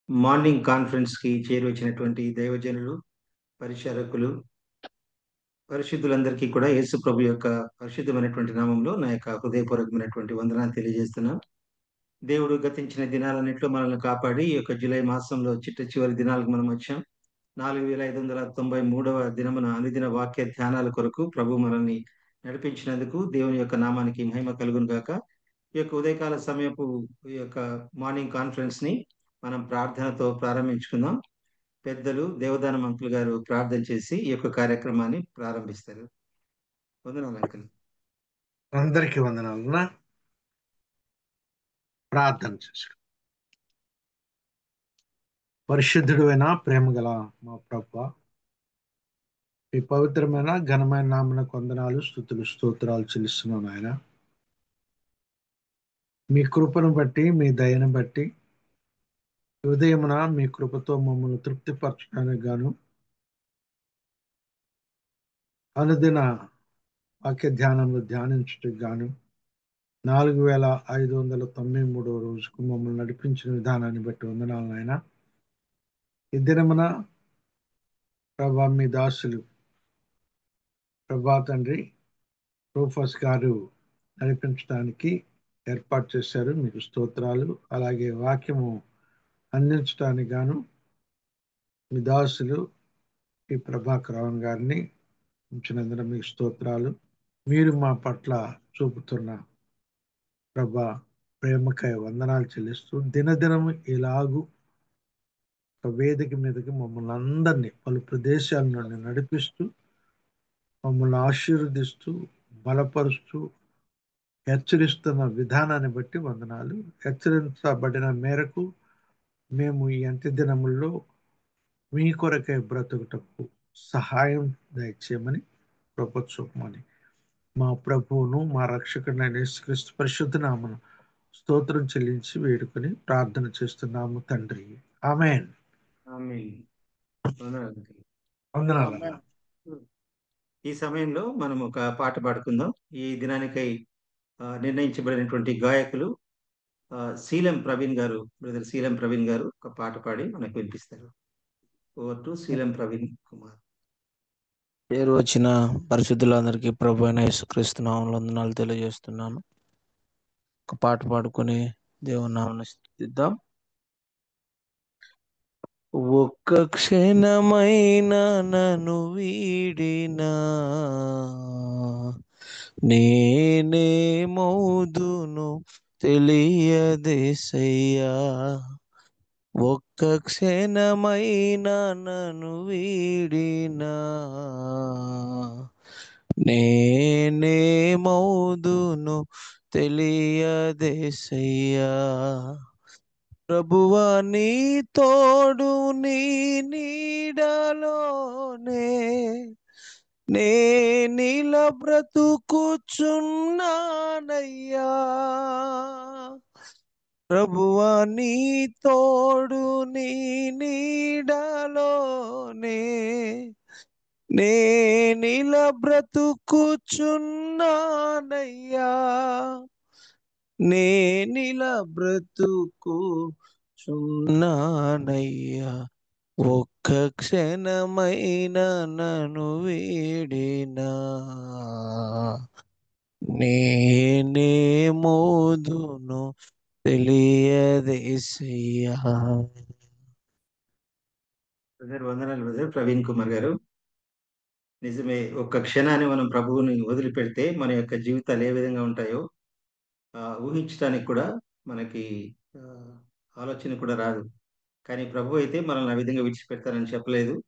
Morning conference కి చేరువచ్చినటువంటి దైవజనులు, పరిచారకులు, పరిశుద్ధులందరికీ కూడా యేసు ప్రభు యొక్క పరిశుద్ధమైనటువంటి నామంలో నా యొక్క హృదయపూర్వకమైనటువంటి వందనాలు తెలియజేస్తున్నాను. దేవుడు గతించిన దినాలన్నింటిలో మనల్ని కాపాడి ఈ యొక్క జూలై మాసంలో చిట్ట చివరి దినాలకు మనం వచ్చాం. 4593వ దినమున అనుదిన వాక్య ధ్యానాల కొరకు ప్రభు మనల్ని నడిపించినందుకు దేవుని యొక్క నామానికి మహిమ కలుగును గాక. ఈ యొక్క ఉదయకాల సమయపు ఈ యొక్క మార్నింగ్ కాన్ఫరెన్స్ ని మనం ప్రార్థనతో ప్రారంభించుకుందాం. పెద్దలు దేవదాన మంకులు గారు ప్రార్థన చేసి ఈ యొక్క కార్యక్రమాన్ని ప్రారంభిస్తారు. వందనాలు అంకుల్. అందరికీ వందనాలన్నా. ప్రార్థన చేసుకో. పరిశుద్ధుడైన ప్రేమగల మా ప్రభువా, మీ పవిత్రమైన ఘనమైన నామమునకు వందనాలు, స్తుతులు, స్తోత్రాలు చెల్లిస్తున్నాను ఆయన. మీ కృపను బట్టి, మీ దయను బట్టి ఉదయమున మీ కృపతో మమ్మల్ని తృప్తిపరచడానికి గాను అనుదిన వాక్య ధ్యానంలో ధ్యానించుటకు గాను 4593 రోజుకు మమ్మల్ని నడిపించిన విధానాన్ని బట్టి వందనాలు నాయన. ఈ దినమున ప్రభా మీ దాసులు ప్రభా తండ్రి రూఫస్ గారు నడిపించడానికి ఏర్పాటు చేశారు. మీకు స్తోత్రాలు. అలాగే వాక్యము అందించడానికి గాను మీ దాసులు ఈ ప్రభాకర్ రావణ్ గారిని ఉంచినందున మీకు స్తోత్రాలు. మీరు మా పట్ల చూపుతున్న ప్రభా ప్రేమకై వందనాలు చెల్లిస్తూ దినదినము ఇలాగూ ఒక వేదిక మీదకి మమ్మల్ని అందరినీ పలు ప్రదేశాల నుండి నడిపిస్తూ మమ్మల్ని ఆశీర్వదిస్తూ బలపరుస్తూ హెచ్చరిస్తున్న విధానాన్ని బట్టి వందనాలు. హెచ్చరించబడిన మేరకు మేము ఈ అంత్య దినముల్లో మీ కొరకై బ్రతుకుటకు సహాయం దయచేయమని చూపమని మా ప్రభువును మా రక్షకుడైన యేసుక్రీస్తు పరిశుద్ధ నామమున స్తోత్రం చెల్లించి వేడుకొని ప్రార్థన చేస్తున్నాము తండ్రి. ఆమేన్. ఆమేన్. వందనాలు అంకుల్. వందనాలు. ఈ సమయంలో మనం ఒక పాట పాడుకుందాం. ఈ దినానికై నిర్ణయించబడినటువంటి గాయకులు శీలం ప్రవీణ్ గారు, బ్రదర్ శీలం ప్రవీణ్ గారు ఒక పాట పాడి మనకు వినిపిస్తారు. ఓవర్ టు శీలం ప్రవీణ్ కుమార్. పేరు వచ్చిన పరిశుద్ధులందరికీ ప్రభు అయిన యేసుక్రీస్తు నామములో వందనాలు తెలియజేస్తున్నాను. ఒక పాట పాడుకొని దేవుని నామమును స్తుతిద్దాం. ఒక్క క్షణమైన నన్ను వీడినా నేనేమౌదును తెలియదేసయ్యా. ఒక్క క్షణమైన నన్ను వీడినా నేనేమౌదును తెలియదేసయ్యా. ప్రభువా నీ తోడు నీ నీడలోనే నేనిల బ్రతుకుచున్నానయ్యా. ప్రభువా నీ తోడు నీ నీడలోనే నేనిల బ్రతుకుచున్నానయ్యా. నేనిల బ్రతుకుచున్నానయ్యా. ఒక్క క్షణమైన నన్ను వీడినా నేనేమోదును తెలియదేసయ్యా. బ్రదర్ వందనాలు బ్రదర్ ప్రవీణ్ కుమార్ గారు. నిజమే, ఒక్క క్షణాన్ని మనం ప్రభువుని వదిలిపెడితే మన యొక్క జీవితాలు ఏ విధంగా ఉంటాయో ఊహించడానికి కూడా మనకి ఆ, ఆలోచన కూడా రాదు. కానీ ప్రభు అయితే మనల్ని ఆ విధంగా విడిచిపెడతానని చెప్పలేదు.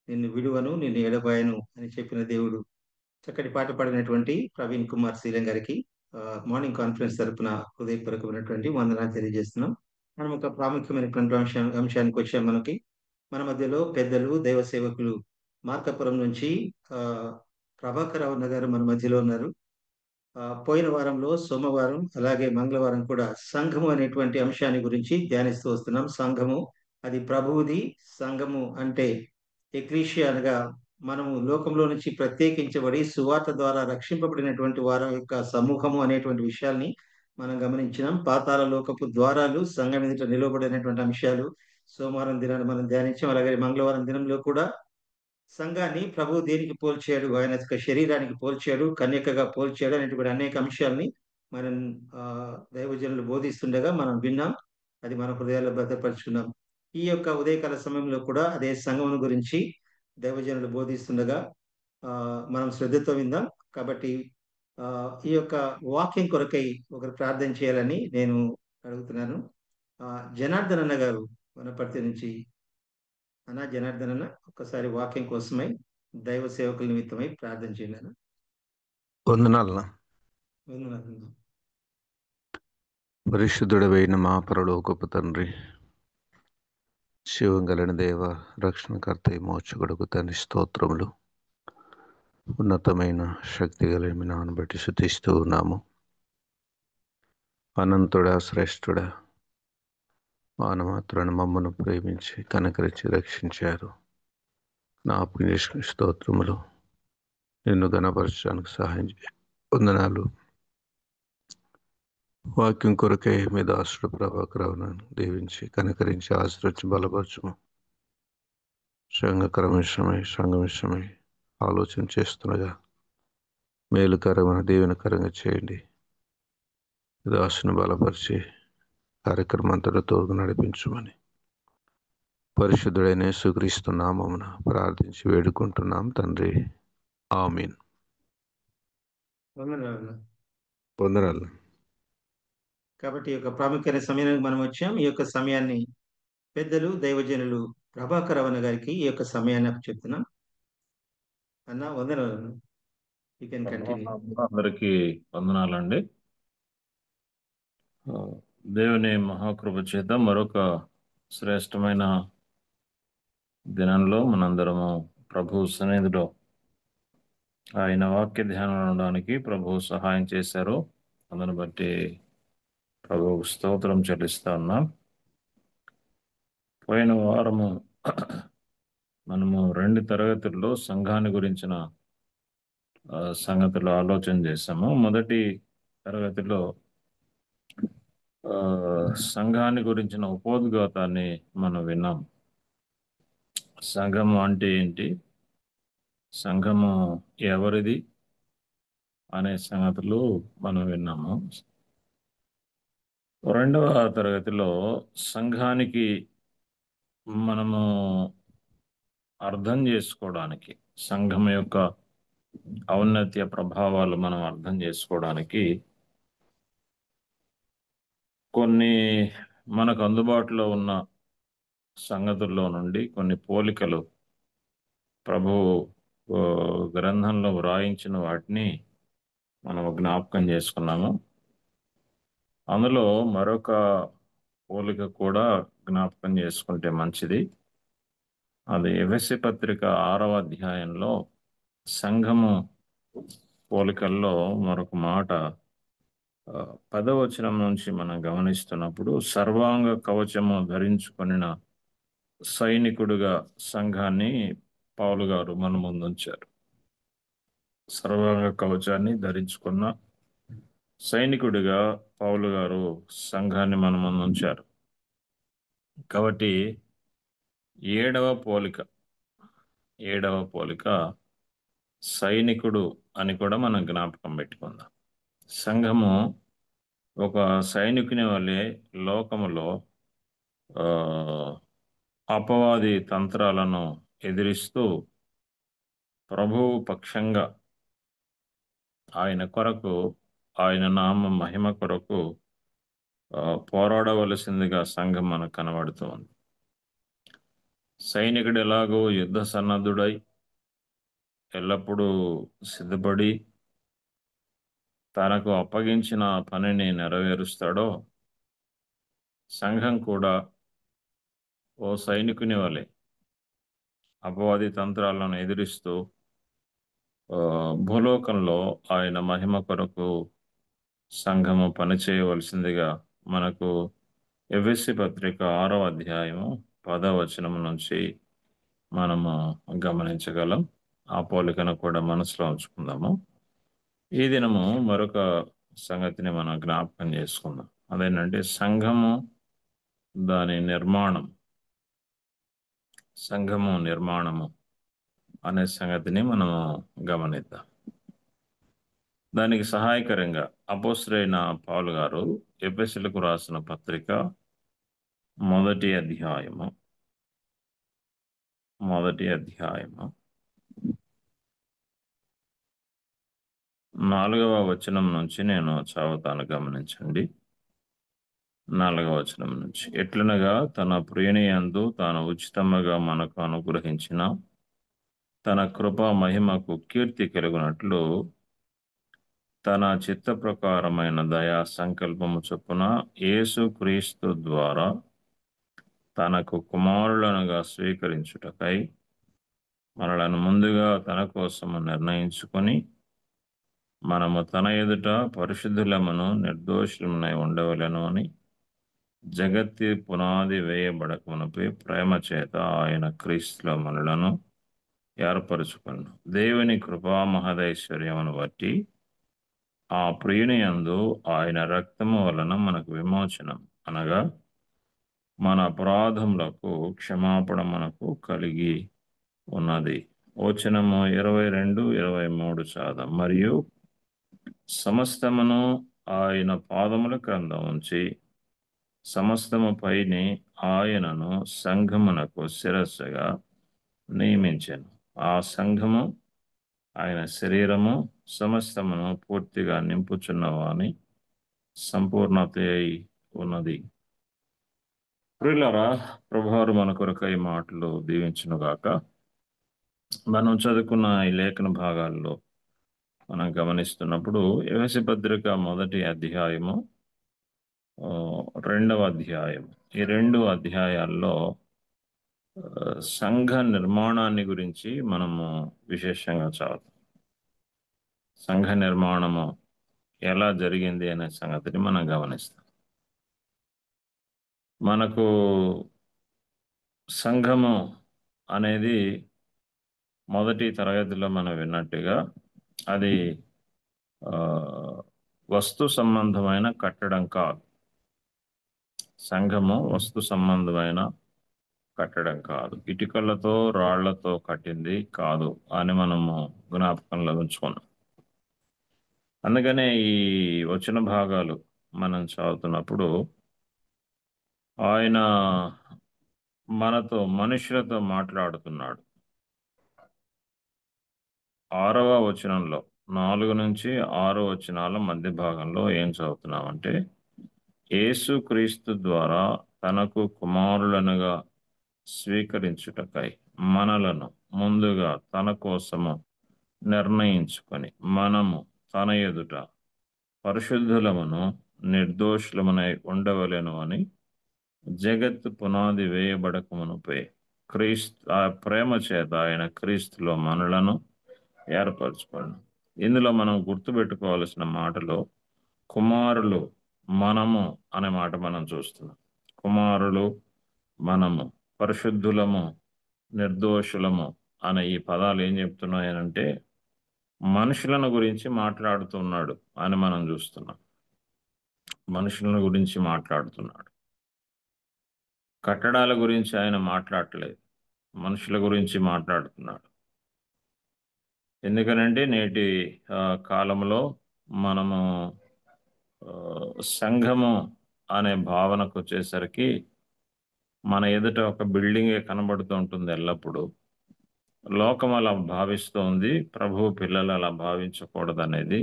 నిన్ను విడువను, నిన్ను ఎడబాయను అని చెప్పిన దేవుడు. చక్కటి పాట పాడినటువంటి ప్రవీణ్ కుమార్ శీలం గారికి మార్నింగ్ కాన్ఫరెన్స్ తరపున హృదయపూర్వకమైనటువంటి వందనాలు తెలియజేస్తున్నాం. మనం ఒక ప్రాముఖ్యమైనటువంటి అంశానికి వచ్చాం. మన మధ్యలో పెద్దలు, దైవ సేవకులు మార్కాపురం నుంచి ఆ ప్రభాకర్ రావు గారు మన మధ్యలో ఉన్నారు. పోయిన వారంలో సోమవారం అలాగే మంగళవారం కూడా సంఘము అనేటువంటి అంశాన్ని గురించి ధ్యానిస్తూ వస్తున్నాం. సంఘము అది ప్రభువుది. సంఘము అంటే ఎక్లీషియా అనగా మనము లోకంలో నుంచి ప్రత్యేకించబడి సువార్త ద్వారా రక్షింపబడినటువంటి వారి యొక్క సమూహము అనేటువంటి విషయాల్ని మనం గమనించినాం. పాతాళ లోకపు ద్వారాలు, సంఘం ఎదుట నిలవబడినటువంటి అంశాలు, సోమవారం దినాన్ని మనం ధ్యానించాం. అలాగే మంగళవారం దినంలో కూడా సంఘాన్ని ప్రభు దేనికి పోల్చాడు, ఆయన యొక్క శరీరానికి పోల్చాడు, కన్యకగా పోల్చాడు అనేటువంటి అనేక అంశాలని మనం దైవజనులు బోధిస్తుండగా మనం విన్నాం. అది మన హృదయాల్లో భద్రపరుచుకున్నాం. ఈ యొక్క ఉదయకాల సమయంలో కూడా అదే సంఘం గురించి దైవజనులు బోధిస్తుండగా మనం శ్రద్ధతో విందాం. కాబట్టి ఈ యొక్క వాక్యం కొరకై ఒకరు ప్రార్థన చేయాలని నేను అడుగుతున్నాను. జనార్దన్ అన్న గారు వనపర్తి నుంచి. అన్న జనార్దన్ అన్న, ఒక్కసారి వాక్యం కోసమై దైవ సేవకుల నిమిత్తమై ప్రార్థన చేయండి అన్న. వందనాలన్నా. వందనాలు. పరిశుద్ధుడవైన మా పరలోకపు తండ్రి, శివం గలన దేవ, రక్షణకర్త మోక్షకుడుకు తండ్రి స్తోత్రములు. ఉన్నతమైన శక్తి కలిగిన నాను బట్టి శుతిస్తూ ఉన్నాము. అనంతుడా, శ్రేష్ఠుడా, మానమాత్రులను మమ్మను ప్రేమించి కనకరించి రక్షించారు. నా పుణ్య స్తోత్రములు. నిన్ను గణపరచడానికి సహాయం చేయ వందనాలు. వాక్యం కొరకై మీ దాసుడు ప్రభాకరవును దీవించి కనకరించి ఆశ్రయించి బలపరచుము. సంఘమిశ్రమై ఆలోచన చేస్తుండగా మేలుకరమైన దీవెనకరంగా చేయండి. దాసుని బలపరిచి కార్యక్రమం అంతటా తోడుగా నడిపించమని పరిశుద్ధుడైన యేసుక్రీస్తు నామమున ప్రార్థించి వేడుకుంటున్నాం తండ్రి. ఆమీన్. వందనాలు. కాబట్టి ఈ యొక్క ప్రాముఖ్యమైన సమయానికి మనం వచ్చాం. ఈ యొక్క సమయాన్ని పెద్దలు దైవజనులు ప్రభాకర్ రవణ గారికి ఈ యొక్క సమయాన్ని చెప్తున్నాం. అన్న వందనాలు. You can continue. అందరికీ వందనాలండి. దేవుని మహాకృప చేత మరొక శ్రేష్టమైన దినంలో మనందరము ప్రభు సన్నిధిలో ఆయన వాక్య ధ్యానం ఉండడానికి ప్రభు సహాయం చేశారు. అందుని బట్టి ప్రభువుకు స్తోత్రం చెల్లిస్తా ఉన్నాం. పోయిన వారము మనము 2 తరగతుల్లో సంఘాన్ని గురించిన సంగతులు ఆలోచన చేశాము. మొదటి తరగతిలో సంఘాన్ని గురించిన ఉపోద్ఘాతాన్ని మనం విన్నాం. సంఘము అంటే ఏంటి, సంఘము ఎవరిది అనే సంగతులు మనం విన్నాము. 2వ తరగతిలో సంఘానికి మనము అర్థం చేసుకోవడానికి, సంఘం యొక్క ఔన్నత్య ప్రభావాలు మనం అర్థం చేసుకోవడానికి కొన్ని మనకు అందుబాటులో ఉన్న సంగతుల్లో నుండి కొన్ని పోలికలు ప్రభు గ్రంథంలో వ్రాయించిన వాటిని మనం జ్ఞాపకం చేసుకున్నాము. అందులో మరొక పోలిక కూడా జ్ఞాపకం చేసుకుంటే మంచిది. అది ఎఫెసీ పత్రిక 6వ అధ్యాయంలో సంఘము పోలికల్లో మరొక మాట 10వ వచనం నుంచి మనం గమనిస్తున్నప్పుడు, సర్వాంగ కవచము ధరించుకొనిన సైనికుడుగా సంఘాన్ని పౌలు గారు మన ముందుంచారు. సర్వాంగ కవచాన్ని ధరించుకున్న సైనికుడిగా పౌలు గారు సంఘాన్ని మన ముందుంచారు. కాబట్టి 7వ పోలిక సైనికుడు అని కూడా మనం జ్ఞాపకం పెట్టుకుందాం. సంఘము ఒక సైనికుని వలె లోకములో అపవాది తంత్రాలను ఎదిరిస్తూ ప్రభువు పక్షంగా ఆయన కొరకు, ఆయన నామ మహిమ కొరకు పోరాడవలసిందిగా సంఘం మనకు కనబడుతుంది. సైనికుడు ఎలాగో యుద్ధ సన్నద్ధుడై ఎల్లప్పుడూ సిద్ధపడి తనకు అప్పగించిన పనిని నెరవేరుస్తాడో, సంఘం కూడా ఓ సైనికుని వలె అపవాది తంత్రాలను ఎదిరిస్తూ భూలోకంలో ఆయన మహిమ కొరకు సంఘము పనిచేయవలసిందిగా మనకు ఎఫెసీ పత్రిక 6వ అధ్యాయము 10వ వచనం నుంచి మనము గమనించగలం. ఆ పోలికను కూడా మనసులో ఉంచుకుందాము. ఈ దినము మరొక సంగతిని మనం జ్ఞాపకం చేసుకుందాం. అదేంటంటే సంఘము, దాని నిర్మాణం, సంఘము నిర్మాణము అనే సంగతిని మనము గమనిద్దాం. దానికి సహాయకరంగా అపోస్తలుడైన పౌలు గారు ఎఫెసీయులకు రాసిన పత్రిక మొదటి అధ్యాయము 4వ వచనం నుంచి నేను చదువుతాను, గమనించండి. 4వ వచనం నుంచి, ఎట్లనగా తన ప్రియుని యందు తాను ఉచితముగా మనకు అనుగ్రహించిన తన కృపా మహిమకు కీర్తి కలుగునట్లు తన చిత్త ప్రకారమైన దయా సంకల్పము చొప్పున యేసు క్రీస్తు ద్వారా తనకు కుమారులనుగా స్వీకరించుటకై మనలను ముందుగా తన కోసము నిర్ణయించుకొని మనము తన ఎదుట పరిశుద్ధులమును నిర్దోషులమునై ఉండవలెను అని జగత్తి పునాది వేయబడకమునపై ప్రేమ చేత ఆయన క్రీస్తులో మనలను ఏర్పరచుకును. దేవుని కృపా మహదైశ్వర్యమును బట్టి ఆ ప్రియుని యందు ఆయన రక్తము వలన మనకు విమోచనం, అనగా మన అపరాధములకు క్షమాపణ మనకు కలిగి ఉన్నది. వచనము 22, 23 చాదం. మరియు సమస్తమును ఆయన పాదముల క్రింద ఉంచి సమస్తము పైని ఆయనను సంఘమునకు శిరస్సుగా నియమించెను. ఆ సంఘము ఆయన శరీరము, సమస్తమును పూర్తిగా నింపుచున్నవాని సంపూర్ణత అయి ఉన్నది. ప్రియులారా, ప్రభువారు మన కొరకై మాటలు దీవించునుగాక. మనం చదువుకున్న ఈ లేఖన భాగాల్లో మనం గమనిస్తున్నప్పుడు ఎఫెసీ పత్రిక మొదటి అధ్యాయము, 2వ అధ్యాయం, ఈ 2 అధ్యాయాల్లో సంఘ నిర్మాణాన్ని గురించి మనము విశేషంగా చదువుతాం. సంఘ నిర్మాణము ఎలా జరిగింది అనే సంగతిని మనం గమనిస్తాం. మనకు సంఘము అనేది మొదటి తరగతిలో మనం విన్నట్టుగా అది వస్తు సంబంధమైన కట్టడం కాదు. సంఘము వస్తు సంబంధమైన కట్టడం కాదు, ఇటుకలతో రాళ్లతో కట్టింది కాదు అని మనము జ్ఞాపకంలో ఉంచుకున్నాం. అందుకనే ఈ వచన భాగాలు మనం చదువుతున్నప్పుడు ఆయన మనతో, మనుషులతో మాట్లాడుతున్నాడు. 6వ వచనంలో 4 నుంచి 6 వచనాల మధ్య భాగంలో ఏం చదువుతున్నామంటే, యేసు క్రీస్తు ద్వారా తనకు కుమారులనుగా స్వీకరించుటకై మనలను ముందుగా తన కోసము నిర్ణయించుకొని మనము తన ఎదుట పరిశుద్ధులమును నిర్దోషులమునై ఉండవలెను అని జగత్తు పునాది వేయబడకమునుపై ఆ ప్రేమ చేత ఆయన క్రీస్తులో మనలను ఏర్పరచుకోండి. ఇందులో మనం గుర్తుపెట్టుకోవాల్సిన మాటలో కుమారులు, మనము అనే మాట మనం చూస్తున్నాం. కుమారులు, మనము, పరిశుద్ధులము, నిర్దోషులము అనే ఈ పదాలు ఏం చెప్తున్నాయనంటే మనుషులను గురించి మాట్లాడుతున్నాడు అని మనం చూస్తున్నాం. మనుషులను గురించి మాట్లాడుతున్నాడు. కట్టడాల గురించి ఆయన మాట్లాడలేదు, మనుషుల గురించి మాట్లాడుతున్నాడు. ఎందుకనంటే నేటి కాలంలో మనము సంఘము అనే భావనకు వచ్చేసరికి మన ఎదుట ఒక బిల్డింగే కనబడుతూ ఉంటుంది ఎల్లప్పుడూ. లోకం అలా భావిస్తోంది, ప్రభు పిల్లలు అలా భావించకూడదు అనేది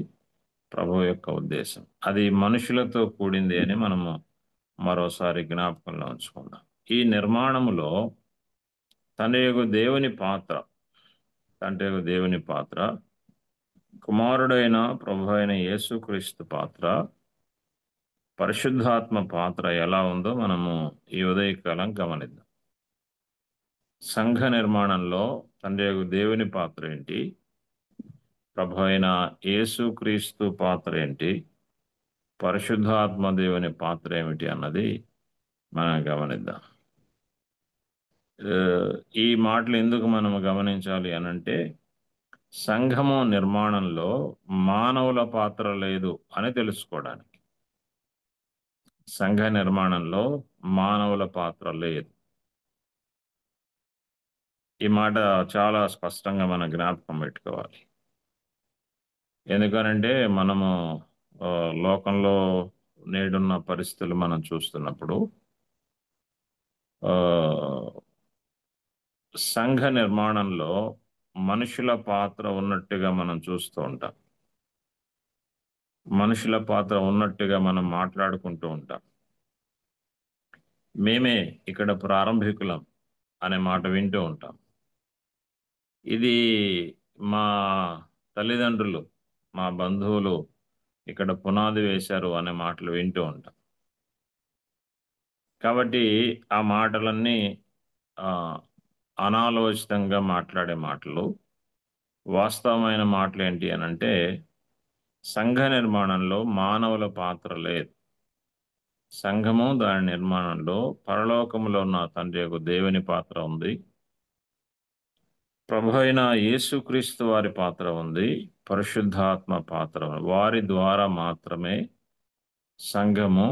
ప్రభు యొక్క ఉద్దేశం. అది మనుషులతో కూడింది అని మనము మరోసారి జ్ఞాపకంలో ఉంచుకుందాం. ఈ నిర్మాణములో తండ్రి దేవుని పాత్ర, కుమారుడైన ప్రభు అయిన యేసుక్రీస్తు పాత్ర, పరిశుద్ధాత్మ పాత్ర ఎలా ఉందో మనము ఈ ఉదయకాలం గమనిద్దాం. సంఘ నిర్మాణంలో తండ్రి దేవుని పాత్ర ఏంటి, ప్రభు అయిన యేసుక్రీస్తు పాత్ర ఏంటి, పరిశుద్ధాత్మ దేవుని పాత్ర ఏమిటి అన్నది మనం గమనిద్దాం. ఈ మాటలు ఎందుకు మనం గమనించాలి అనంటే, సంఘము నిర్మాణంలో మానవుల పాత్ర లేదు అని తెలుసుకోవడానికి. సంఘ నిర్మాణంలో మానవుల పాత్ర లేదు. ఈ మాట చాలా స్పష్టంగా మనం జ్ఞాపకం పెట్టుకోవాలి. ఎందుకనంటే మనము లోకంలో నేడున్న పరిస్థితులు మనం చూస్తున్నప్పుడు ఆ, సంఘ నిర్మాణంలో మనుషుల పాత్ర ఉన్నట్టుగా మనం చూస్తూ ఉంటాం. మనుషుల పాత్ర ఉన్నట్టుగా మనం మాట్లాడుకుంటూ ఉంటాం. మేమే ఇక్కడ ప్రారంభికులం అనే మాట వింటూ ఉంటాం. ఇది మా తల్లిదండ్రులు, మా బంధువులు ఇక్కడ పునాది వేశారు అనే మాటలు వింటూ ఉంటాం. కాబట్టి ఆ మాటలన్నీ ఆ, అనాలోచితంగా మాట్లాడే మాటలు. వాస్తవమైన మాటలు ఏంటి అని అంటే, సంఘ నిర్మాణంలో మానవుల పాత్ర లేదు. సంఘము దాని నిర్మాణంలో పరలోకములో ఉన్న తండ్రి యొక్క దేవుని పాత్ర ఉంది, ప్రభు అయిన యేసుక్రీస్తు వారి పాత్ర ఉంది, పరిశుద్ధాత్మ పాత్ర ఉంది. వారి ద్వారా మాత్రమే సంఘము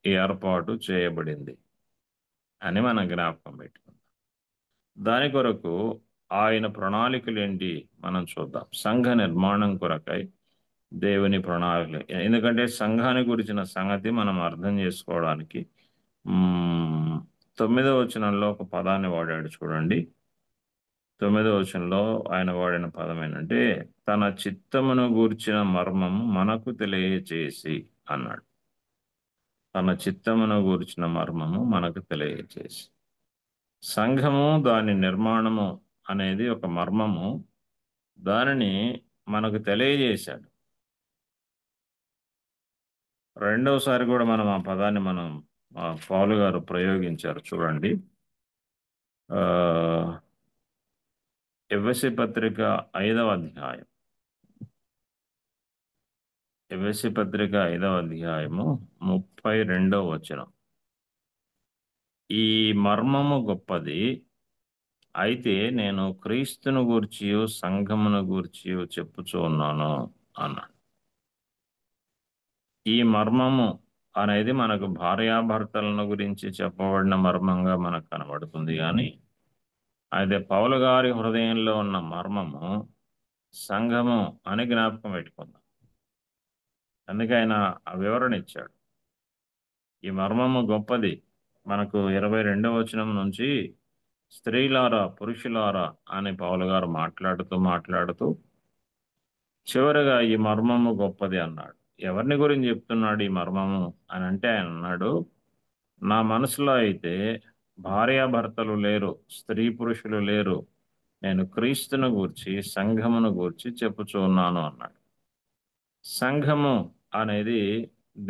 ఏర్పాటు చేయబడింది అని మనం జ్ఞాపకం పెట్టుకుందాం. దాని కొరకు ఆయన ప్రణాళికలు ఏంటి మనం చూద్దాం. సంఘ నిర్మాణం కొరకై దేవుని ప్రణాళిక. ఎందుకంటే సంఘాన్ని గురించిన సంగతి మనం అర్థం చేసుకోవడానికి 9వ వచనంలో ఒక పదాన్ని వాడాడు చూడండి. 9వ వచనంలో ఆయన వాడిన పదం ఏంటంటే, తన చిత్తమును గూర్చిన మర్మము మనకు తెలియచేసి అన్నాడు. తన చిత్తమును గూర్చిన మర్మము మనకు తెలియచేసి. సంఘము దాని నిర్మాణము అనేది ఒక మర్మము, దానిని మనకు తెలియజేశాడు. రెండవసారి కూడా మనం ఆ పదాన్ని పౌలు గారు ప్రయోగించారు చూడండి. ఎఫెసీ పత్రిక 5వ అధ్యాయం, ఎఫెసీ పత్రిక 5వ అధ్యాయము 32వ వచనం. ఈ మర్మము గొప్పది, అయితే నేను క్రీస్తును గూర్చియు సంఘమును గూర్చియు చెప్పుచూ ఉన్నాను అన్నాడు. ఈ మర్మము అనేది మనకు భార్యాభర్తలను గురించి చెప్పబడిన మర్మంగా మనకు కనబడుతుంది. కానీ అయితే పౌలు గారి హృదయంలో ఉన్న మర్మము సంఘము అని జ్ఞాపకం పెట్టుకుందాం. అందుకే ఆయన ఆ వివరణ ఇచ్చాడు. ఈ మర్మము గొప్పది. మనకు 22వ వచనం నుంచి స్త్రీలారా పురుషులారా అని పౌలు గారు మాట్లాడుతూ చివరిగా ఈ మర్మము గొప్పది అన్నాడు. ఎవరిని గురించి చెప్తున్నాడు ఈ మర్మము అని అంటే, ఆయన అన్నాడు, నా మనసులో అయితే భార్యాభర్తలు లేరు, స్త్రీ పురుషులు లేరు, నేను క్రీస్తును గూర్చి సంఘమును గూర్చి చెప్పుచూ ఉన్నాను అన్నాడు. సంఘము అనేది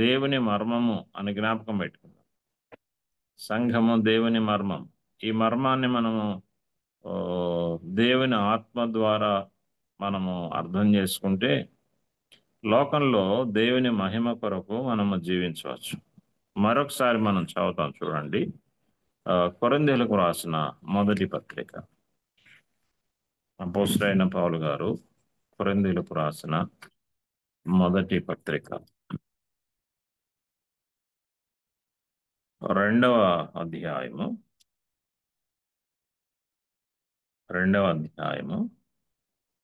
దేవుని మర్మము అని జ్ఞాపకం పెట్టుకుందాం. సంఘము దేవుని మర్మం. ఈ మర్మాన్ని మనము దేవుని ఆత్మ ద్వారా మనము అర్థం చేసుకుంటే లోకంలో దేవుని మహిమ కొరకు మనము జీవించవచ్చు. మరొకసారి మనం చదువుతాం చూడండి. కొరింథీయులకు రాసిన మొదటి పత్రిక, అపోస్తలుడైన పౌలు గారు కొరింథీయులకు రాసిన మొదటి పత్రిక 2వ అధ్యాయము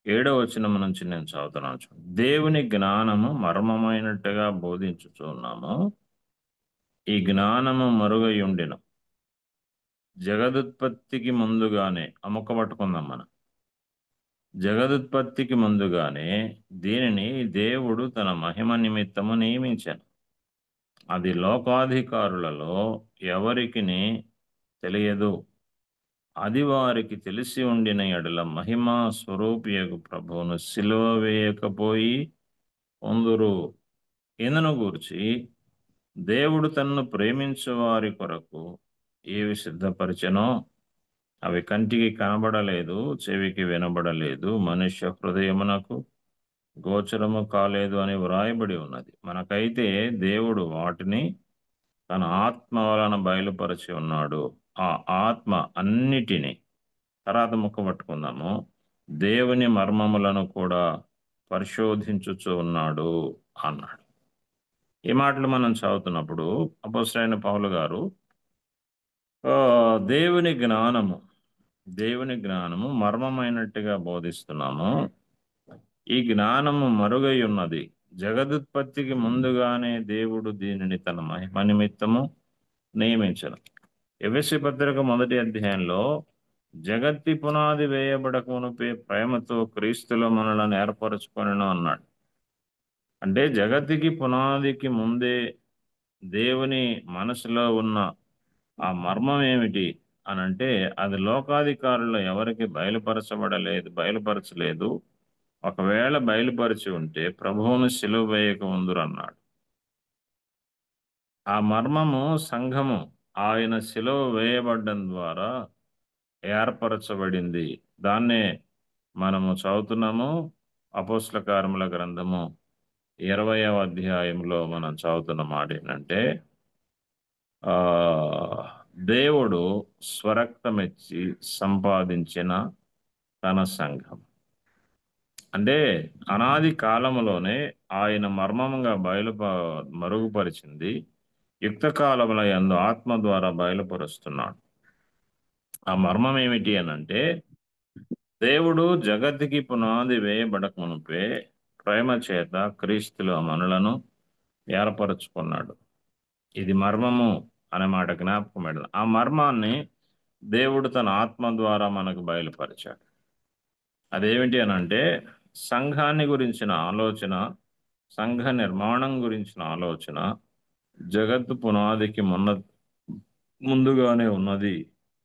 7వ వచనం నుంచి నేను చదువుతున్నాను చూడండి. దేవుని జ్ఞానము మర్మమైనట్టుగా బోధించుచున్నాము, ఈ జ్ఞానము మరుగయుండెను. జగదుత్పత్తికి ముందుగానే అముకబట్టుకుందాం మనం. జగదుత్పత్తికి ముందుగానే దీనిని దేవుడు తన మహిమ నిమిత్తము నియమించాను. అది లోకాధికారులలో ఎవరికిని తెలియదు. అది వారికి తెలిసి ఉండిన ఎడల మహిమా స్వరూపియగు ప్రభువును సిలువ వేయకపోయి పొందురు. ఇందును గూర్చి దేవుడు తన్ను ప్రేమించు వారి కొరకు ఏవి సిద్ధపరిచెనో అవి కంటికి కనబడలేదు, చెవికి వినబడలేదు, మనుష్య హృదయమునకు గోచరము కాలేదు అని వ్రాయబడి ఉన్నది. మనకైతే దేవుడు వాటిని తన ఆత్మ వలన బయలుపరిచి ఉన్నాడు. ఆ ఆత్మ అన్నిటినీ, తర్వాత ముక్క పట్టుకుందాము, దేవుని మర్మములను కూడా పరిశోధించుచు ఉన్నాడు అన్నాడు. ఈ మాటలు మనం చదువుతున్నప్పుడు అపోస్తలుడైన పౌలు గారు దేవుని జ్ఞానము దేవుని జ్ఞానము మర్మమైనట్టుగా బోధిస్తున్నాము. ఈ జ్ఞానము మరుగై ఉన్నది. జగదుత్పత్తికి ముందుగానే దేవుడు దీనిని తన మహిమ నిమిత్తము నియమించను. ఎఫెసీ పత్రిక 1వ అధ్యాయంలో జగత్తి పునాది వేయబడక మునుపే ప్రేమతో క్రీస్తులో మనలను ఏర్పరచుకొనెను అన్నాడు. అంటే జగత్తుకి పునాదికి ముందే దేవుని మనసులో ఉన్న ఆ మర్మం ఏమిటి అనంటే అది లోకాధికారులు ఎవరికి బయలుపరచలేదు. ఒకవేళ బయలుపరిచి ఉంటే ప్రభువును సిలువ వేయక ముందురు అన్నాడు. ఆ మర్మము సంఘము ఆయన సిలువ వేయబడ్డం ద్వారా ఏర్పరచబడింది. దాన్నే మనము చదువుతున్నాము. అపోస్తల కార్యముల గ్రంథము 20వ అధ్యాయంలో మనం చదువుతున్న మాట ఏంటంటే ఆ దేవుడు స్వరక్తమిచ్చి సంపాదించిన తన సంఘం. అంటే అనాది కాలములోనే ఆయన మర్మముగా మరుగుపరిచింది యుక్త కాలముల యందు ఆత్మ ద్వారా బయలుపరుస్తున్నాడు. ఆ మర్మం ఏమిటి అనంటే దేవుడు జగత్తుకి పునాది వేయబడక మునుపే ప్రేమ చేత క్రీస్తులో మనులను ఏర్పరచుకున్నాడు. ఇది మర్మము అనే మాట జ్ఞాపకం పెడదాం. ఆ మర్మాన్ని దేవుడు తన ఆత్మ ద్వారా మనకు బయలుపరిచాడు. అదేమిటి అనంటే సంఘాన్ని గురించిన ఆలోచన, సంఘ నిర్మాణం గురించిన ఆలోచన జగత్తు పునాదికి ముందుగానే ఉన్నది.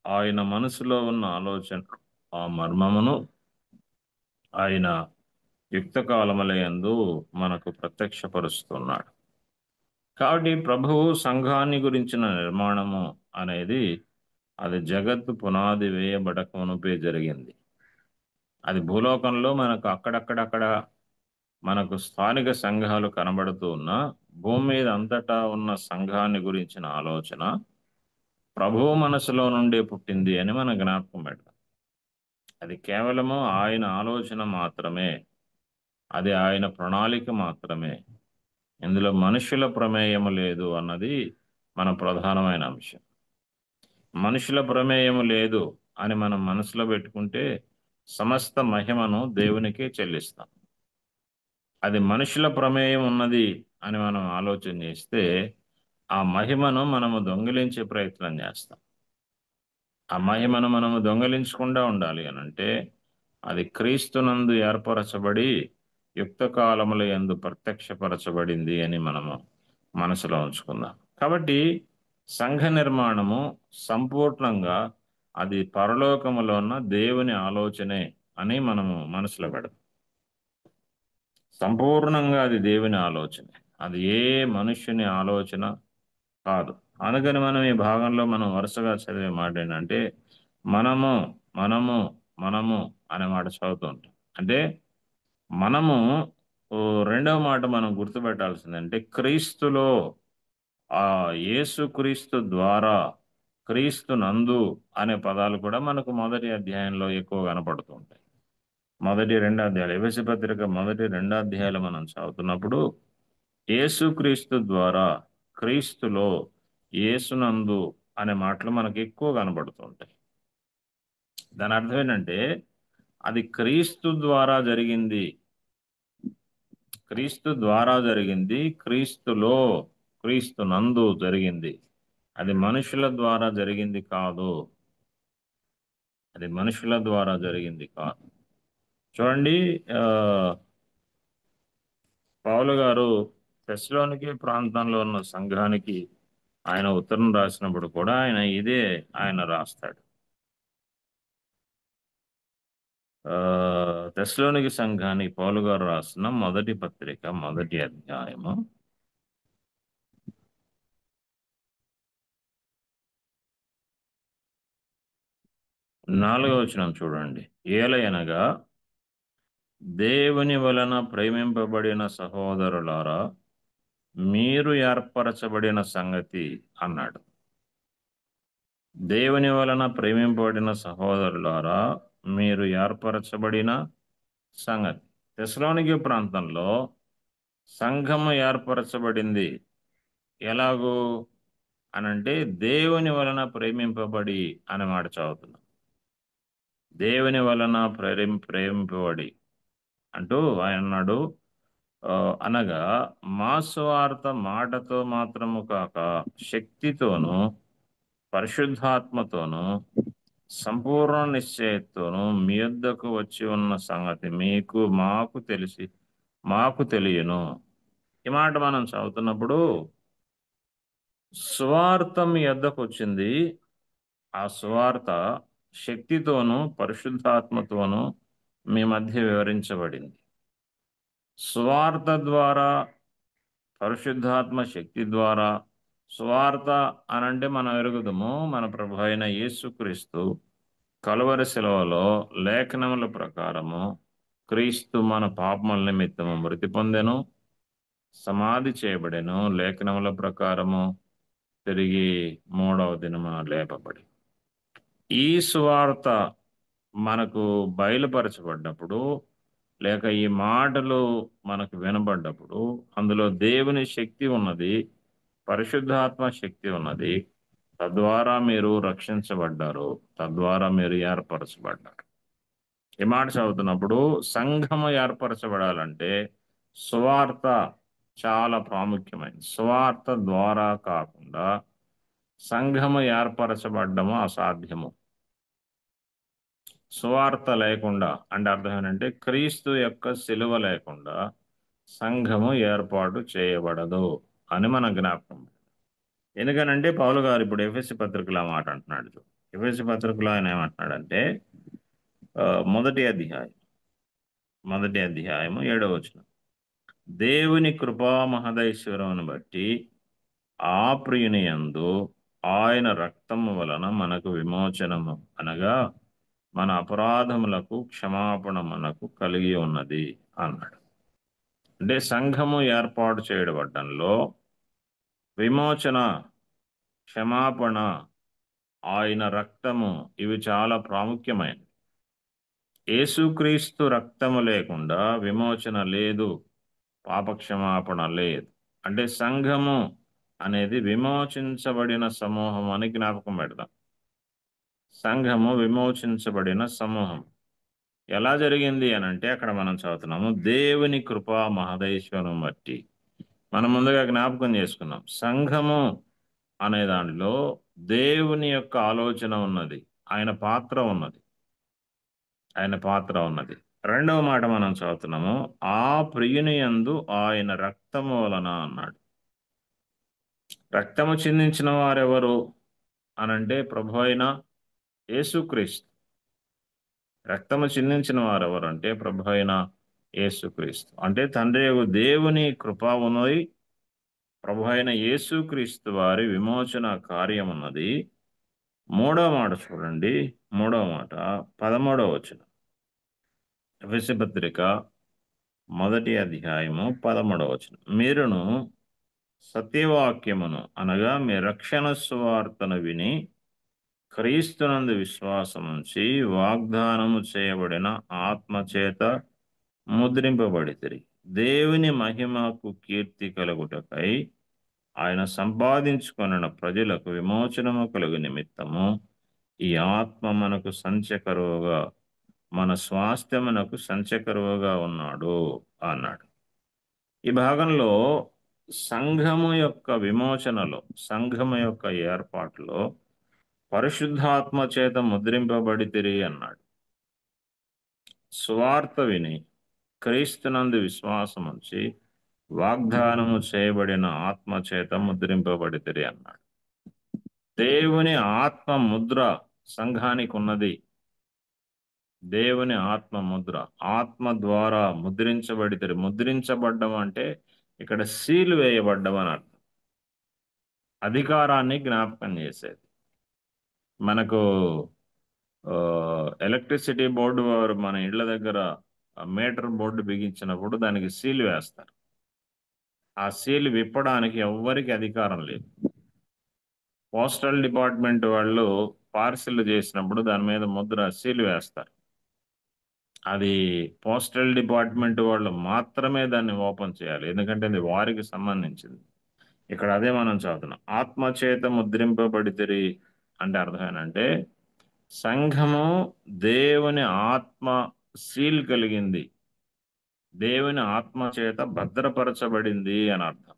ఆయన మనసులో ఉన్న ఆలోచన ఆ మర్మమును ఆయన యుక్త కాలములయందు మనకు ప్రత్యక్షపరుస్తున్నాడు. కాబట్టి ప్రభువు సంఘాన్ని గురించిన నిర్మాణము అనేది అది జగత్తు పునాది వేయబడక మునుపే జరిగింది. అది భూలోకంలో మనకు అక్కడక్కడ మనకు స్థానిక సంఘాలు కనబడుతూ ఉన్న భూమి మీద అంతటా ఉన్న సంఘాన్ని గురించిన ఆలోచన ప్రభువు మనసులో నుండే పుట్టింది అని మనం జ్ఞాపకం పెడతాం. అది కేవలము ఆయన ఆలోచన మాత్రమే, అది ఆయన ప్రణాళిక మాత్రమే. ఇందులో మనుషుల ప్రమేయము లేదు అన్నది మన ప్రధానమైన అంశం. మనుషుల ప్రమేయము లేదు అని మనం మనసులో పెట్టుకుంటే సమస్త మహిమను దేవునికే చెల్లిస్తాం. అది మనుషుల ప్రమేయం ఉన్నది అని మనం ఆలోచన చేస్తే ఆ మహిమను మనము దొంగిలించే ప్రయత్నం చేస్తాం. ఆ మహిమను మనము దొంగిలించకుండా ఉండాలి అనంటే అది క్రీస్తునందు ఏర్పరచబడి యుక్త కాలముల యందు ప్రత్యక్షపరచబడింది అని మనము మనసులో ఉంచుకుందాం. కాబట్టి సంఘ నిర్మాణము సంపూర్ణంగా అది పరలోకములో ఉన్న దేవుని ఆలోచనే అని మనము మనసులో పెడతాం. సంపూర్ణంగా అది దేవుని ఆలోచనే, అది ఏ మనుష్యుని ఆలోచన కాదు. అందుకని మనం ఈ భాగంలో మనం వరుసగా చదివే మాట ఏంటంటే మనము మనము మనము అనే మాట చదువుతూ ఉంటాం. అంటే మనము రెండవ మాట మనం గుర్తుపెట్టాల్సిందంటే క్రీస్తులో, ఆ యేసు క్రీస్తు ద్వారా, క్రీస్తు నందు అనే పదాలు కూడా మనకు మొదటి అధ్యాయంలో ఎక్కువ కనపడుతూ ఉంటాయి. మొదటి 2 అధ్యాయాలు, ఎఫెసీ పత్రిక 1-2 అధ్యాయాలు మనం చదువుతున్నప్పుడు యేసు క్రీస్తు ద్వారా, క్రీస్తులో, యేసునందు అనే మాటలు మనకు ఎక్కువ కనబడుతుంటాయి. దాని అర్థం ఏంటంటే అది క్రీస్తు ద్వారా జరిగింది, క్రీస్తు ద్వారా జరిగింది, క్రీస్తులో, క్రీస్తు నందు జరిగింది. అది మనుషుల ద్వారా జరిగింది కాదు, అది మనుషుల ద్వారా జరిగింది కాదు. చూడండి, పౌలు గారు తెస్సలోనికే ప్రాంతంలో ఉన్న సంఘానికి ఆయన ఉత్తరం రాసినప్పుడు కూడా ఆయన రాస్తాడు. తెస్సలోనికే సంఘానికి పౌలు గారు రాసిన మొదటి పత్రిక 1వ అధ్యాయము 4వ వచనం చూడండి. ఏలయనగా దేవుని వలన ప్రేమింపబడిన సహోదరులారా, మీరు ఏర్పరచబడిన సంగతి అన్నాడు. దేవుని వలన ప్రేమింపబడిన సహోదరులారా, మీరు ఏర్పరచబడిన సంగతి. తెస్సలోనికే ప్రాంతంలో సంఘము ఏర్పరచబడింది. ఎలాగూ అనంటే దేవుని వలన ప్రేమింపబడి అనే మాట చదువుతున్నాం. దేవుని వలన ప్రేమింపబడి అంటూ ఆయన అన్నాడు. అనగా మా సువార్త మాటతో మాత్రము కాక శక్తితోనూ పరిశుద్ధాత్మతోనూ సంపూర్ణ నిశ్చయతోనూ మీ యొద్దకు వచ్చి ఉన్న సంగతి మాకు తెలియను. ఈ మాట మనం చదువుతున్నప్పుడు సువార్త మీ యొద్దకు వచ్చింది. ఆ సువార్త శక్తితోనూ పరిశుద్ధాత్మతోనూ మీ మధ్య వివరించబడింది. సువార్త ద్వారా, పరిశుద్ధాత్మ శక్తి ద్వారా. సువార్త అనంటే మనం ఎరుగుదము మన ప్రభు అయిన యేసుక్రీస్తు కలువరి శిలువలో లేఖనముల ప్రకారము క్రీస్తు మన పాపముల నిమిత్తము మృతి పొందెను, సమాధి చేయబడెను, లేఖనముల ప్రకారము తిరిగి 3వ దినమున లేపబడి. ఈ సువార్త మనకు బయలుపరచబడ్డప్పుడు, లేక ఈ మాటలు మనకు వినబడ్డప్పుడు అందులో దేవుని శక్తి ఉన్నది, పరిశుద్ధాత్మ శక్తి ఉన్నది. తద్వారా మీరు రక్షించబడ్డారు, తద్వారా మీరు ఏర్పరచబడ్డారు. ఈ మాట చదువుతున్నప్పుడు సంఘము ఏర్పరచబడాలంటే సువార్త చాలా ప్రాముఖ్యమైనది. సువార్త ద్వారా కాకుండా సంఘము ఏర్పరచబడ్డము అసాధ్యము. సువార్త లేకుండా అంటే అర్థం ఏంటంటే క్రీస్తు యొక్క శిలువ లేకుండా సంఘము ఏర్పాటు చేయబడదు అని మన జ్ఞాపకం. ఎందుకనంటే పౌలు గారు ఇప్పుడు ఎఫెసీ పత్రికలో మాట అంటున్నాడు. ఎఫెసీ పత్రికలో ఆయన ఏమంటున్నాడంటే మొదటి అధ్యాయము 7వ వచనం, దేవుని కృపా మహదైశ్వరమును బట్టి ఆ ప్రియుని యందు ఆయన రక్తము వలన మనకు విమోచనము అనగా మన అపరాధములకు క్షమాపణ మనకు కలిగి ఉన్నది అన్నాడు. అంటే సంఘము ఏర్పాటు చేయబడటంలో విమోచన, క్షమాపణ, ఆయన రక్తము ఇవి చాలా ప్రాముఖ్యమైనవి. యేసుక్రీస్తు రక్తము లేకుండా విమోచన లేదు, పాపక్షమాపణ లేదు. అంటే సంఘము అనేది విమోచించబడిన సమూహం అని జ్ఞాపకం పెడదాం. సంఘము విమోచించబడిన సమూహం ఎలా జరిగింది అని అంటే అక్కడ మనం చదువుతున్నాము దేవుని కృపా మహదైశ్వరం బట్టి. మనం ముందుగా జ్ఞాపకం చేసుకున్నాం సంఘము అనే దానిలో దేవుని యొక్క ఆలోచన ఉన్నది, ఆయన పాత్ర ఉన్నది. రెండవ మాట మనం చదువుతున్నాము ఆ ప్రియుని యందు ఆయన రక్తము వలన అన్నాడు. రక్తము చిందించిన వారెవరు అనంటే ప్రభు అయిన యేసుక్రీస్తు. రక్తము చిందించిన వారెవరు అంటే ప్రభు అయిన యేసుక్రీస్తు. అంటే తండ్రి దేవుని కృప ఉన్నది, ప్రభు అయిన యేసుక్రీస్తు వారి విమోచన కార్యం ఉన్నది. 3వ మాట చూడండి, 3వ మాట 13వ వచనం, ఎఫెసీ పత్రిక 1వ అధ్యాయము 13వ వచనం, మీరును సత్యవాక్యమును అనగా మీ రక్షణ సువార్తను విని క్రీస్తునందు విశ్వాసముంచి వాగ్దానము చేయబడిన ఆత్మచేత ముద్రింపబడితిరి. దేవుని మహిమకు కీర్తి కలుగుటకై ఆయన సంపాదించుకొనిన ప్రజలకు విమోచనము కలుగు నిమిత్తము ఈ ఆత్మ మనకు సంచకరువుగా, మన స్వాస్థ్యమునకు సంచకరువుగా ఉన్నాడు అన్నాడు. ఈ భాగంలో సంఘము యొక్క విమోచనలో, సంఘము యొక్క ఏర్పాటులో పరిశుద్ధాత్మ చేత ముద్రింపబడితిరి అన్నాడు. సువార్త విని క్రీస్తునందు విశ్వాసముంచి వాగ్దానము చేయబడిన ఆత్మ చేత ముద్రింపబడితిరి అన్నాడు. దేవుని ఆత్మ ముద్ర సంఘానికి ఉన్నది. దేవుని ఆత్మ ముద్ర, ఆత్మ ద్వారా ముద్రించబడితిరి. ముద్రించబడ్డం అంటే ఇక్కడ సీలు వేయబడ్డం అని అర్థం. అధికారాన్ని జ్ఞాపకం చేసేది. మనకు ఎలక్ట్రిసిటీ బోర్డు వారు మన ఇళ్ల దగ్గర మీటర్ బోర్డు బిగించినప్పుడు దానికి సీల్ వేస్తారు. ఆ సీల్ విప్పడానికి ఎవ్వరికి అధికారం లేదు. పోస్టల్ డిపార్ట్మెంట్ వాళ్ళు పార్సిల్ చేసినప్పుడు దాని మీద ముద్ర సీల్ వేస్తారు. అది పోస్టల్ డిపార్ట్మెంట్ వాళ్ళు మాత్రమే దాన్ని ఓపెన్ చేయాలి, ఎందుకంటే అది వారికి సంబంధించింది. ఇక్కడ అదే మనం చదువుతున్నాం. ఆత్మచేత ముద్రింపబడితిరి అంటే అర్థం ఏంటంటే సంఘము దేవుని ఆత్మ సీల్ కలిగింది, దేవుని ఆత్మ చేత భద్రపరచబడింది అని అర్థం.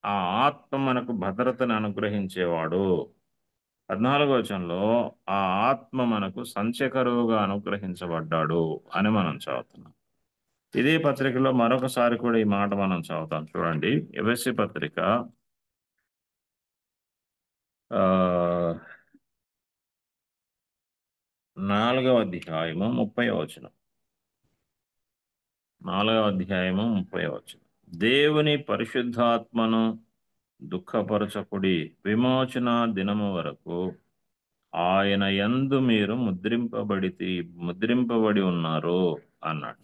ఆ ఆత్మ మనకు భద్రతను అనుగ్రహించేవాడు. 14వ వచనంలో ఆ ఆత్మ మనకు సంచకరువుగా అనుగ్రహించబడ్డాడు అని మనం చదువుతున్నాం. ఇదే పత్రికలో మరొకసారి కూడా ఈ మాట మనం చదువుతాం. చూడండి, ఎఫెసీ పత్రిక 4వ అధ్యాయము 30వ వచనం. 4వ అధ్యాయము 30వ వచనం. దేవుని పరిశుద్ధాత్మను దుఃఖపరచకుడి, విమోచన దినము వరకు ఆయన యందు మీరు ముద్రింపబడి ఉన్నారు అన్నాడు.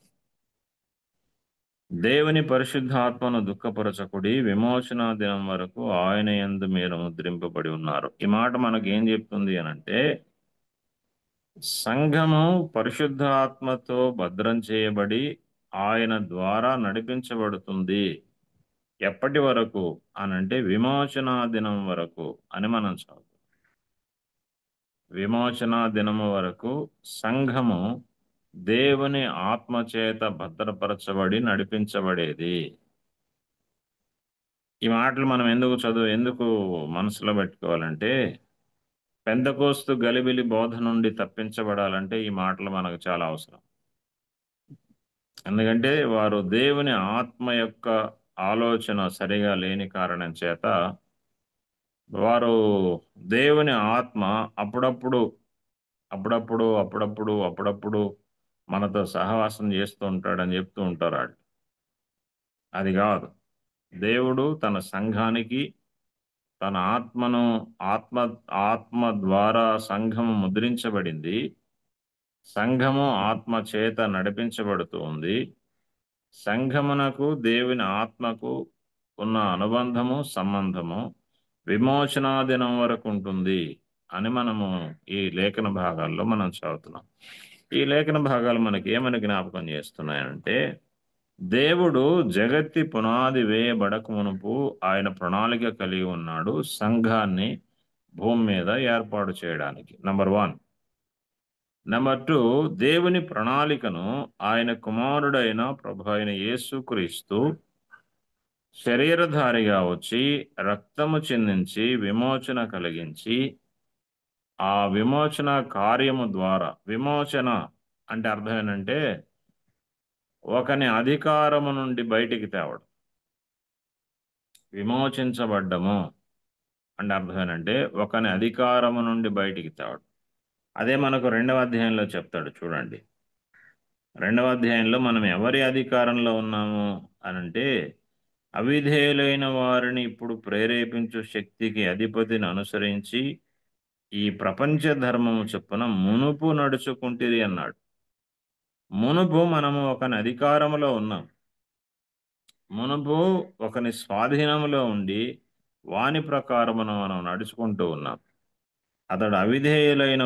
దేవుని పరిశుద్ధాత్మను దుఃఖపరచకుడి, విమోచన దినం వరకు ఆయన యందు మీరు ముద్రింపబడి ఉన్నారు. ఈ మాట మనకి ఏం చెప్తుంది అనంటే, సంఘము పరిశుద్ధాత్మతో భద్రం చేయబడి ఆయన ద్వారా నడిపించబడుతుంది. ఎప్పటి వరకు అనంటే విమోచన దినం వరకు అని మనం చదువుతాం. విమోచన దినము వరకు సంఘము దేవుని ఆత్మచేత భద్రపరచబడి నడిపించబడేది. ఈ మాటలు మనం ఎందుకు మనసులో పెట్టుకోవాలంటే, పెంతెకోస్తు గలిబిలి బోధ నుండి తప్పించబడాలంటే ఈ మాటలు మనకు చాలా అవసరం. ఎందుకంటే వారు దేవుని ఆత్మ యొక్క ఆలోచన సరిగా లేని కారణం చేత వారు దేవుని ఆత్మ అప్పుడప్పుడు మనతో సహవాసం చేస్తూ ఉంటాడని చెప్తూ ఉంటారు వాళ్ళు. అది కాదు. దేవుడు తన సంఘానికి తన ఆత్మ ద్వారా సంఘము ముద్రించబడింది. సంఘము ఆత్మ చేత నడిపించబడుతూ ఉంది. సంఘమునకు దేవుని ఆత్మకు ఉన్న అనుబంధము, సంబంధము విమోచనా దినం వరకు ఉంటుంది అని మనము ఈ లేఖన భాగాల్లో మనం చదువుతున్నాం. ఈ లేఖన భాగాలు మనకి ఏమని జ్ఞాపకం చేస్తున్నాయంటే, దేవుడు జగత్తి పునాది వేయబడక మునుపు ఆయన ప్రణాళిక కలిగి ఉన్నాడు సంఘాన్ని భూమి మీద ఏర్పాటు చేయడానికి. నంబర్ 1. నంబర్ 2, దేవుని ప్రణాళికను ఆయన కుమారుడైన ప్రభు అయిన యేసుక్రీస్తు శరీరధారిగా వచ్చి రక్తము చిందించి విమోచన కలిగించి, ఆ విమోచన కార్యము ద్వారా, విమోచన అంటే అర్థం ఏంటంటే ఒకని అధికారము నుండి బయటికి తేవడం. విమోచించబడ్డము అంటే అర్థం ఏంటంటే ఒకని అధికారము నుండి బయటికి తేవడం. అదే మనకు 2వ అధ్యాయంలో చెప్తాడు. చూడండి, 2వ అధ్యాయంలో మనం ఎవరి అధికారంలో ఉన్నాము అనంటే, అవిధేయులైన వారిని ఇప్పుడు ప్రేరేపించు శక్తికి అధిపతిని అనుసరించి ఈ ప్రపంచ ధర్మము చొప్పున మునుపు నడుచుకుంటిరి అన్నాడు. మునుపు మనము ఒకని అధికారములో ఉన్నాం. మునుపు ఒకని స్వాధీనంలో ఉండి వాని ప్రకారమును మనం నడుచుకుంటూ ఉన్నాం. అతడు అవిధేయులైన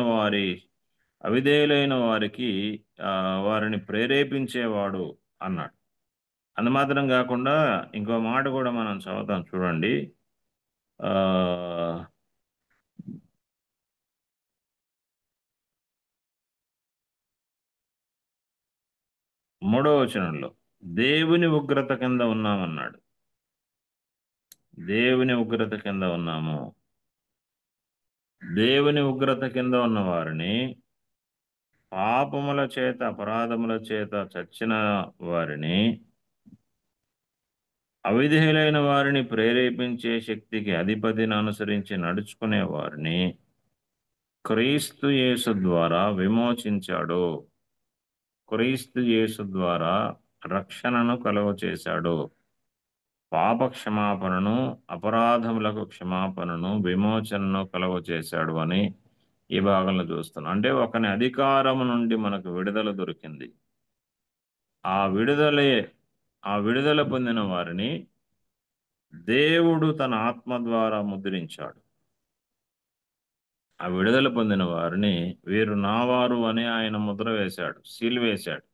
వారికి వారిని ప్రేరేపించేవాడు అన్నాడు. అందు మాత్రం కాకుండా ఇంకో మాట కూడా మనం చదువుతాం. చూడండి, 3వ వచనంలో దేవుని ఉగ్రత కింద ఉన్నామన్నాడు. దేవుని ఉగ్రత కింద ఉన్నాము. దేవుని ఉగ్రత కింద ఉన్న వారిని, పాపముల చేత అపరాధముల చేత చచ్చిన వారిని, అవిధేయులైన వారిని ప్రేరేపించే శక్తికి అధిపతిని అనుసరించి నడుచుకునే వారిని క్రీస్తు యేసు ద్వారా విమోచించాడు. క్రీస్తు యేసు ద్వారా రక్షణను కలుగచేశాడు. పాప క్షమాపణను, అపరాధములకు క్షమాపణను, విమోచనను కలుగచేశాడు అని ఈ భాగంలో చూస్తున్నాం. అంటే ఒకని అధికారము నుండి మనకు విడుదల దొరికింది. ఆ విడుదల పొందిన వారిని దేవుడు తన ఆత్మ ద్వారా ముద్రించాడు. ఆ విడుదల పొందిన వారిని వీరు నావారు అని ఆయన ముద్ర వేశాడు, సీల్ వేశాడు.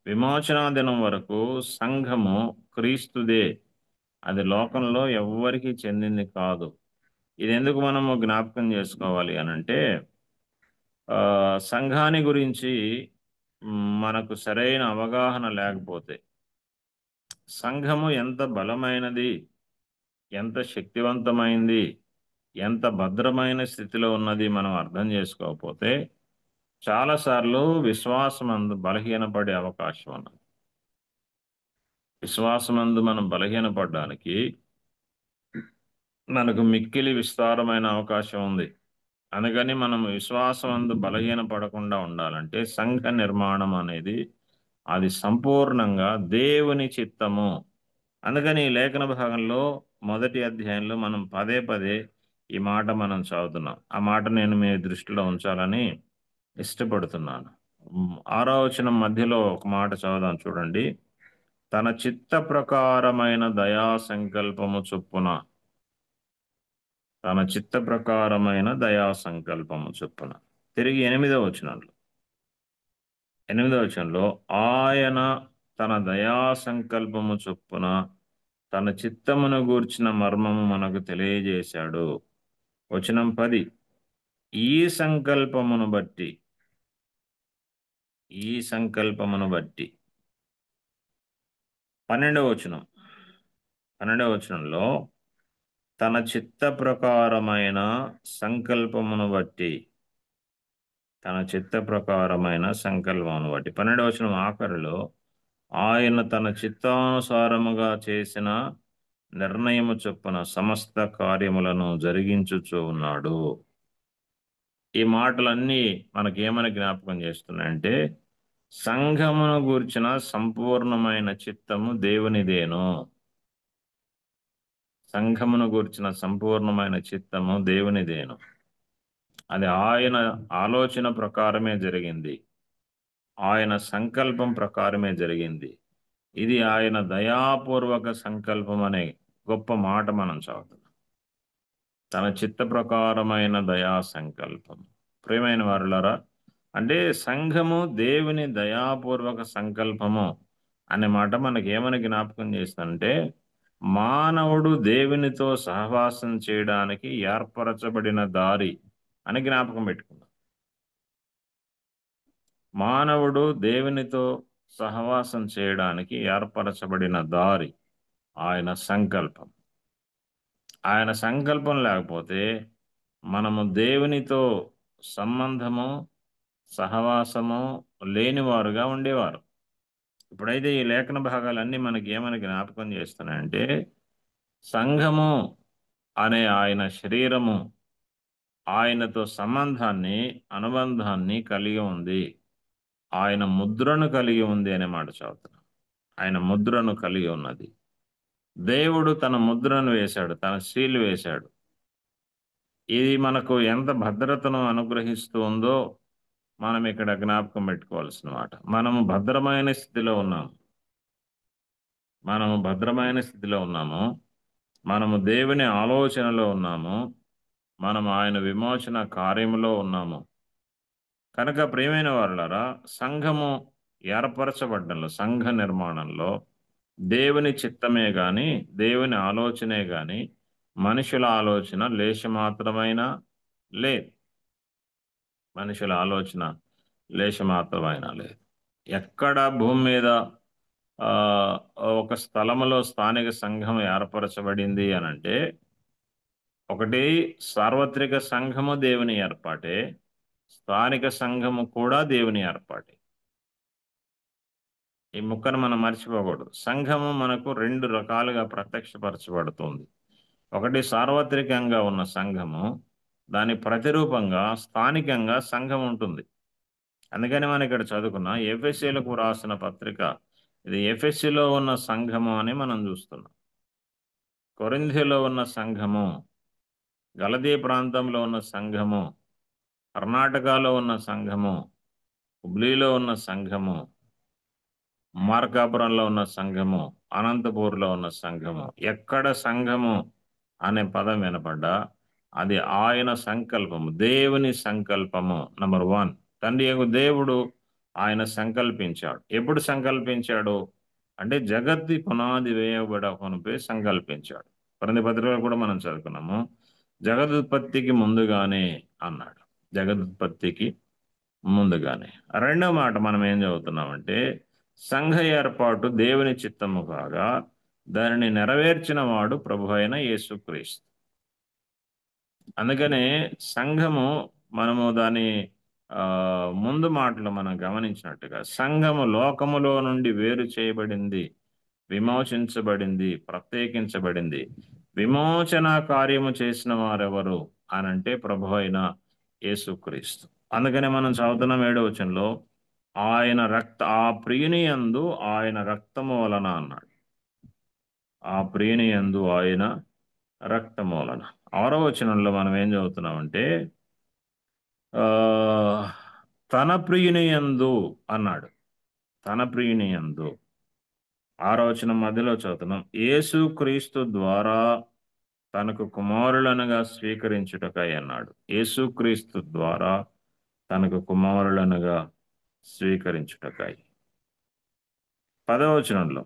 విమోచనా దినం వరకు సంఘము క్రీస్తుదే, అది లోకంలో ఎవ్వరికి చెందింది కాదు. ఇది ఎందుకు మనము జ్ఞాపకం చేసుకోవాలి అనంటే, సంఘాన్ని గురించి మనకు సరైన అవగాహన లేకపోతే, సంఘము ఎంత బలమైనది, ఎంత శక్తివంతమైంది, ఎంత భద్రమైన స్థితిలో ఉన్నది మనం అర్థం చేసుకోకపోతే చాలాసార్లు విశ్వాసమందు బలహీనపడే అవకాశం ఉన్నది. విశ్వాసమందు మనం బలహీనపడడానికి మనకు మిక్కిలి విస్తారమైన అవకాశం ఉంది. అందుకని మనం విశ్వాసమందు బలహీనపడకుండా ఉండాలంటే సంఘ నిర్మాణం అనేది అది సంపూర్ణంగా దేవుని చిత్తము. అందుకని ఈ లేఖన భాగంలో మొదటి అధ్యాయంలో మనం పదే పదే ఈ మాట మనం చదువుతున్నాం. ఆ మాట నేను మీ దృష్టిలో ఉంచాలని ఇష్టపడుతున్నాను. 6వ వచనం మధ్యలో ఒక మాట చదువుదాం చూడండి. తన చిత్త ప్రకారమైన దయా సంకల్పము చొప్పున, తన చిత్త ప్రకారమైన దయా సంకల్పము చొప్పున. తిరిగి 8వ వచనంలో ఆయన తన దయా సంకల్పము చొప్పున తన చిత్తమును గూర్చిన మర్మము మనకు తెలియజేశాడు. వచనం 10, ఈ సంకల్పమును బట్టి 12వ వచనంలో తన చిత్త ప్రకారమైన సంకల్పమును బట్టి, తన చిత్త ప్రకారమైన సంకల్పమును బట్టి 12వ వచనం ఆఖరిలో ఆయన తన చిత్తానుసారముగా చేసిన నిర్ణయము చొప్పున సమస్త కార్యములను జరిగించుచూ ఉన్నాడు. ఈ మాటలన్నీ మనకేమని జ్ఞాపకం చేస్తున్నాయంటే సంఘమును గూర్చిన సంపూర్ణమైన చిత్తము దేవునిదేను. సంఘమును గూర్చిన సంపూర్ణమైన చిత్తము దేవునిదేను. అది ఆయన ఆలోచన ప్రకారమే జరిగింది, ఆయన సంకల్పం ప్రకారమే జరిగింది. ఇది ఆయన దయాపూర్వక సంకల్పం అనే గొప్ప మాట మనం చదువుతున్నాం. తన చిత్త ప్రకారమైన దయా సంకల్పం. ప్రియమైన వారులారా, అంటే సంఘము దేవుని దయాపూర్వక సంకల్పము అనే మాట మనకి ఏమని జ్ఞాపకం చేస్తుందంటే మానవుడు దేవునితో సహవాసం చేయడానికి ఏర్పరచబడిన దారి అని జ్ఞాపకం పెట్టుకుందాం. మానవుడు దేవునితో సహవాసం చేయడానికి ఏర్పరచబడిన దారి ఆయన సంకల్పం. ఆయన సంకల్పం లేకపోతే మనము దేవునితో సంబంధము సహవాసము లేనివారుగా ఉండేవారు. ఇప్పుడైతే ఈ లేఖన భాగాలన్నీ మనకి ఏమని జ్ఞాపకం చేస్తున్నాయంటే సంఘము అనే ఆయన శరీరము ఆయనతో సంబంధాన్ని అనుబంధాన్ని కలిగి ఉంది, ఆయన ముద్రను కలిగి ఉంది అనే మాట చదువుతున్నాం. ఆయన ముద్రను కలిగి ఉన్నది. దేవుడు తన ముద్రను వేశాడు, తన సీల్ వేశాడు. ఇది మనకు ఎంత భద్రతను అనుగ్రహిస్తూ ఉందో మనం ఇక్కడ జ్ఞాపకం పెట్టుకోవాల్సిన మాట. మనము భద్రమైన స్థితిలో ఉన్నాము, మనము దేవుని ఆలోచనలో ఉన్నాము, మనము ఆయన విమోచన కార్యములో ఉన్నాము. కనుక ప్రియమైన వారులారా, సంఘము ఏర్పరచబడ్డంలో, సంఘ నిర్మాణంలో దేవుని చిత్తమే గాని, దేవుని ఆలోచనే గాని మనుషుల ఆలోచన లేశమాత్రమైనా లేదు. మనుషుల ఆలోచన లేశమాత్రమైనా లేదు. ఎక్కడ భూమి మీద ఒక స్థలములో స్థానిక సంఘం ఏర్పరచబడింది అనంటే ఒకటి సార్వత్రిక సంఘము దేవుని ఏర్పాటే, స్థానిక సంఘము కూడా దేవుని ఏర్పాటే. ఈ ముక్కను మనం మర్చిపోకూడదు. సంఘము మనకు 2 రకాలుగా ప్రత్యక్షపరచబడుతుంది. ఒకటి సార్వత్రికంగా ఉన్న సంఘము, దాని ప్రతిరూపంగా స్థానికంగా సంఘం ఉంటుంది. అందుకని మనం ఇక్కడ చదువుకున్న ఎఫెసీలకు రాసిన పత్రిక, ఇది ఎఫెసీలో ఉన్న సంఘము అని మనం చూస్తున్నాం. కొరింథీలో ఉన్న సంఘము, గలతీ ప్రాంతంలో ఉన్న సంఘము, కర్ణాటకలో ఉన్న సంఘము, హుబ్లీలో ఉన్న సంఘము, మార్కాపురంలో ఉన్న సంఘము, అనంతపూర్లో ఉన్న సంఘము. ఎక్కడ సంఘము అనే పదం వినపడ్డా అది ఆయన సంకల్పము, దేవుని సంకల్పము. నంబర్ 1, తండ్రి యొక్క దేవుడు ఆయన సంకల్పించాడు. ఎప్పుడు సంకల్పించాడు అంటే జగత్తి పునాది వేయబడకొనుపై సంకల్పించాడు. కొరింథీ పత్రికలో కూడా మనం చదువుకున్నాము, జగదుత్పత్తికి ముందుగానే అన్నాడు. జగదుత్పత్తికి ముందుగానే. రెండో మాట మనం ఏం చదువుతున్నామంటే, సంఘ ఏర్పాటు దేవుని చిత్తము కాగా దానిని నెరవేర్చిన వాడు ప్రభు అయిన యేసుక్రీస్తు. అందుకనే సంఘము, మనము దాని ముందు మాటలు మనం గమనించినట్టుగా, సంఘము లోకములో నుండి వేరు చేయబడింది, విమోచించబడింది, ప్రత్యేకించబడింది. విమోచన కార్యము చేసిన వారెవరు అనంటే ప్రభు అయిన యేసుక్రీస్తు. అందుకనే మనం చదువుతున్నాం 7వ వచనంలో, ఆ ప్రియుని యందు ఆయన రక్తము వలన అన్నాడు. ఆ ప్రియుని యందు ఆయన రక్తము వలన. 6వ వచనంలో మనం ఏం చదువుతున్నామంటే, ఆ తన ప్రియుని యందు అన్నాడు. తన ప్రియుని యందు 6వ వచనం మధ్యలో చదువుతున్నాం, యేసుక్రీస్తు ద్వారా తనకు కుమారులనుగా స్వీకరించుటకై అన్నాడు. యేసుక్రీస్తు ద్వారా తనకు కుమారులనుగా స్వీకరించుటకై. 10వ వచనంలో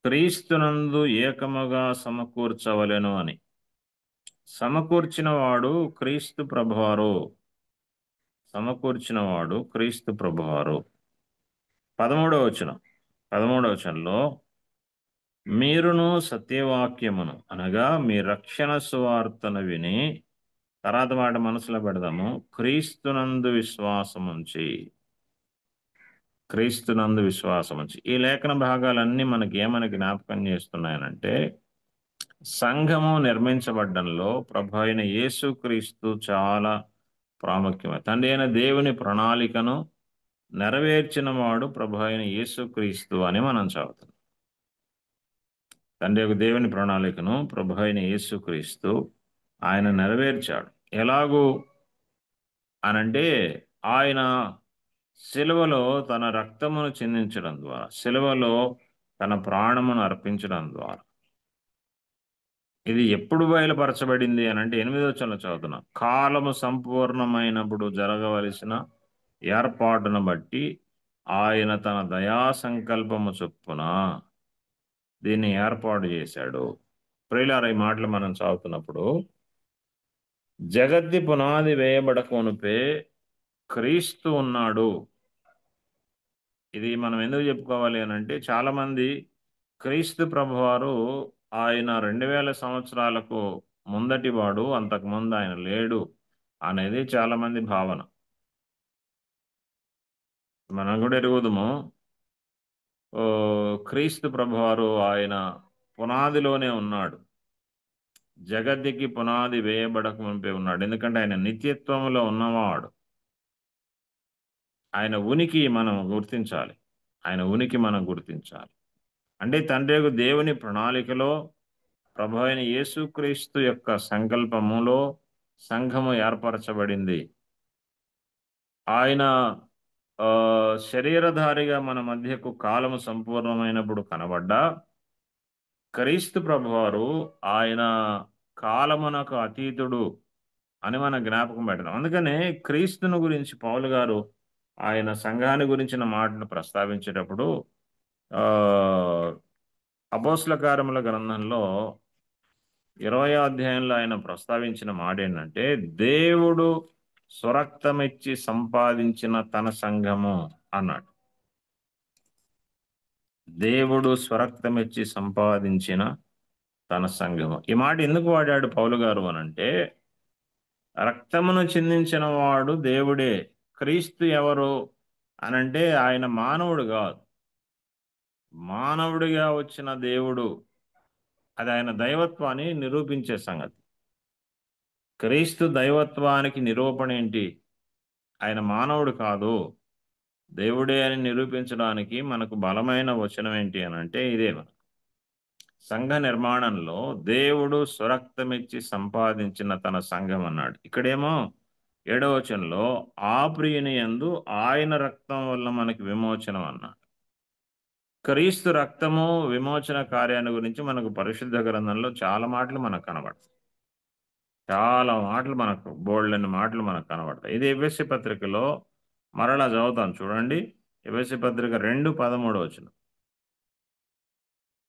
క్రీస్తునందు ఏకముగా సమకూర్చవలెను అని. సమకూర్చిన వాడు క్రీస్తు ప్రభువారు. సమకూర్చినవాడు క్రీస్తు ప్రభువారు. 13వ వచనంలో మీరును సత్యవాక్యమును అనగా మీ రక్షణ సువార్తను విని, తర్వాత మాట మనసులో పెడదాము, క్రీస్తునందు విశ్వాసముంచి. క్రీస్తునందు విశ్వాసముంచి. ఈ లేఖన భాగాలన్నీ మనకి ఏమని జ్ఞాపకం చేస్తున్నాయనంటే, సంఘము నిర్మించబడ్డంలో ప్రభు అయిన యేసుక్రీస్తు చాలా ప్రాముఖ్యమే. తండ్రి అయిన దేవుని ప్రణాళికను నెరవేర్చిన వాడు ప్రభు అయిన యేసుక్రీస్తు అని మనం చదువుతాం. తండ్రి యొక్క దేవుని ప్రణాళికను ప్రభు అయిన యేసుక్రీస్తు ఆయన నెరవేర్చాడు. ఎలాగూ అనంటే, ఆయన సిలువలో తన రక్తమును చిందించడం ద్వారా, సిలువలో తన ప్రాణమును అర్పించడం ద్వారా. ఇది ఎప్పుడు బయలుపరచబడింది అనంటే 8వ వచనంలో చదువుతున్నాం, కాలము సంపూర్ణమైనప్పుడు జరగవలసిన ఏర్పాటును బట్టి ఆయన తన దయా సంకల్పము చొప్పున దీన్ని ఏర్పాటు చేశాడు. ప్రియులారా, ఈ మాటలు మనం చదువుతున్నప్పుడు, జగత్తి పునాది వేయబడకమునుపే క్రీస్తు ఉన్నాడు. ఇది మనం ఎందుకు చెప్పుకోవాలి అనంటే, చాలామంది క్రీస్తు ప్రభువారు ఆయన 2000 సంవత్సరాలకు ముందటి వాడు, అంతకుముందు ఆయన లేడు అనేది చాలామంది భావన. మనం కూడా ఎరుగుదము, క్రీస్తు ప్రభువారు ఆయన పునాదిలోనే ఉన్నాడు, జగత్తుకి పునాది వేయబడక మునిపే ఉన్నాడు. ఎందుకంటే ఆయన నిత్యత్వంలో ఉన్నవాడు. ఆయన ఉనికి మనం గుర్తించాలి. ఆయన ఉనికి మనం గుర్తించాలి. అంటే తండ్రి దేవుని ప్రణాళికలో ప్రభు అయిన యేసుక్రీస్తు యొక్క సంకల్పములో సంఘము ఏర్పరచబడింది. ఆయన శరీరధారిగా మన మధ్యకు కాలము సంపూర్ణమైనప్పుడు కనబడ్డా, క్రీస్తు ప్రభువారు ఆయన కాలమునకు అతీతుడు అని మన జ్ఞాపకం పెట్టడం. అందుకనే క్రీస్తుని గురించి పౌలు గారు ఆయన సంఘాన్ని గురించిన మాటను ప్రస్తావించేటప్పుడు అపోస్తల కార్యముల గ్రంథంలో 20వ అధ్యాయంలో ఆయన ప్రస్తావించిన మాట ఏంటంటే, దేవుడు స్వరక్తమిచ్చి సంపాదించిన తన సంఘము అన్నాడు. దేవుడు స్వరక్తమిచ్చి సంపాదించిన తన సంఘము. ఈ మాట ఎందుకు వాడాడు పౌలు గారు అనంటే, రక్తమును చిందించిన వాడు దేవుడే. క్రీస్తు ఎవరు అనంటే ఆయన మానవుడు కాదు, మానవుడిగా వచ్చిన దేవుడు. అది ఆయన దైవత్వాన్ని నిరూపించే సంగతి. క్రీస్తు దైవత్వానికి నిరూపణ ఏంటి? ఆయన మానవుడు కాదు, దేవుడే అని నిరూపించడానికి మనకు బలమైన వచనం ఏంటి అనంటే ఇదే. మన సంఘ నిర్మాణంలో దేవుడు స్వరక్తమిచ్చి సంపాదించిన తన సంఘం అన్నాడు. ఇక్కడేమో 7వ వచనంలో ఆ ప్రియుని యందు ఆయన రక్తం వల్ల మనకి విమోచనం అన్నాడు. క్రీస్తు రక్తము విమోచన కార్యాన్ని గురించి మనకు పరిశుద్ధ గ్రంథంలో చాలా మాటలు మనకు కనబడతాయి. చాలా మాటలు మనకు, బోల్డని మాటలు మనకు కనబడతాయి. ఇది ఎఫెసీ పత్రికలో మరలా చదువుతాను చూడండి. ఎఫెసీ పత్రిక 2:13 వచనం.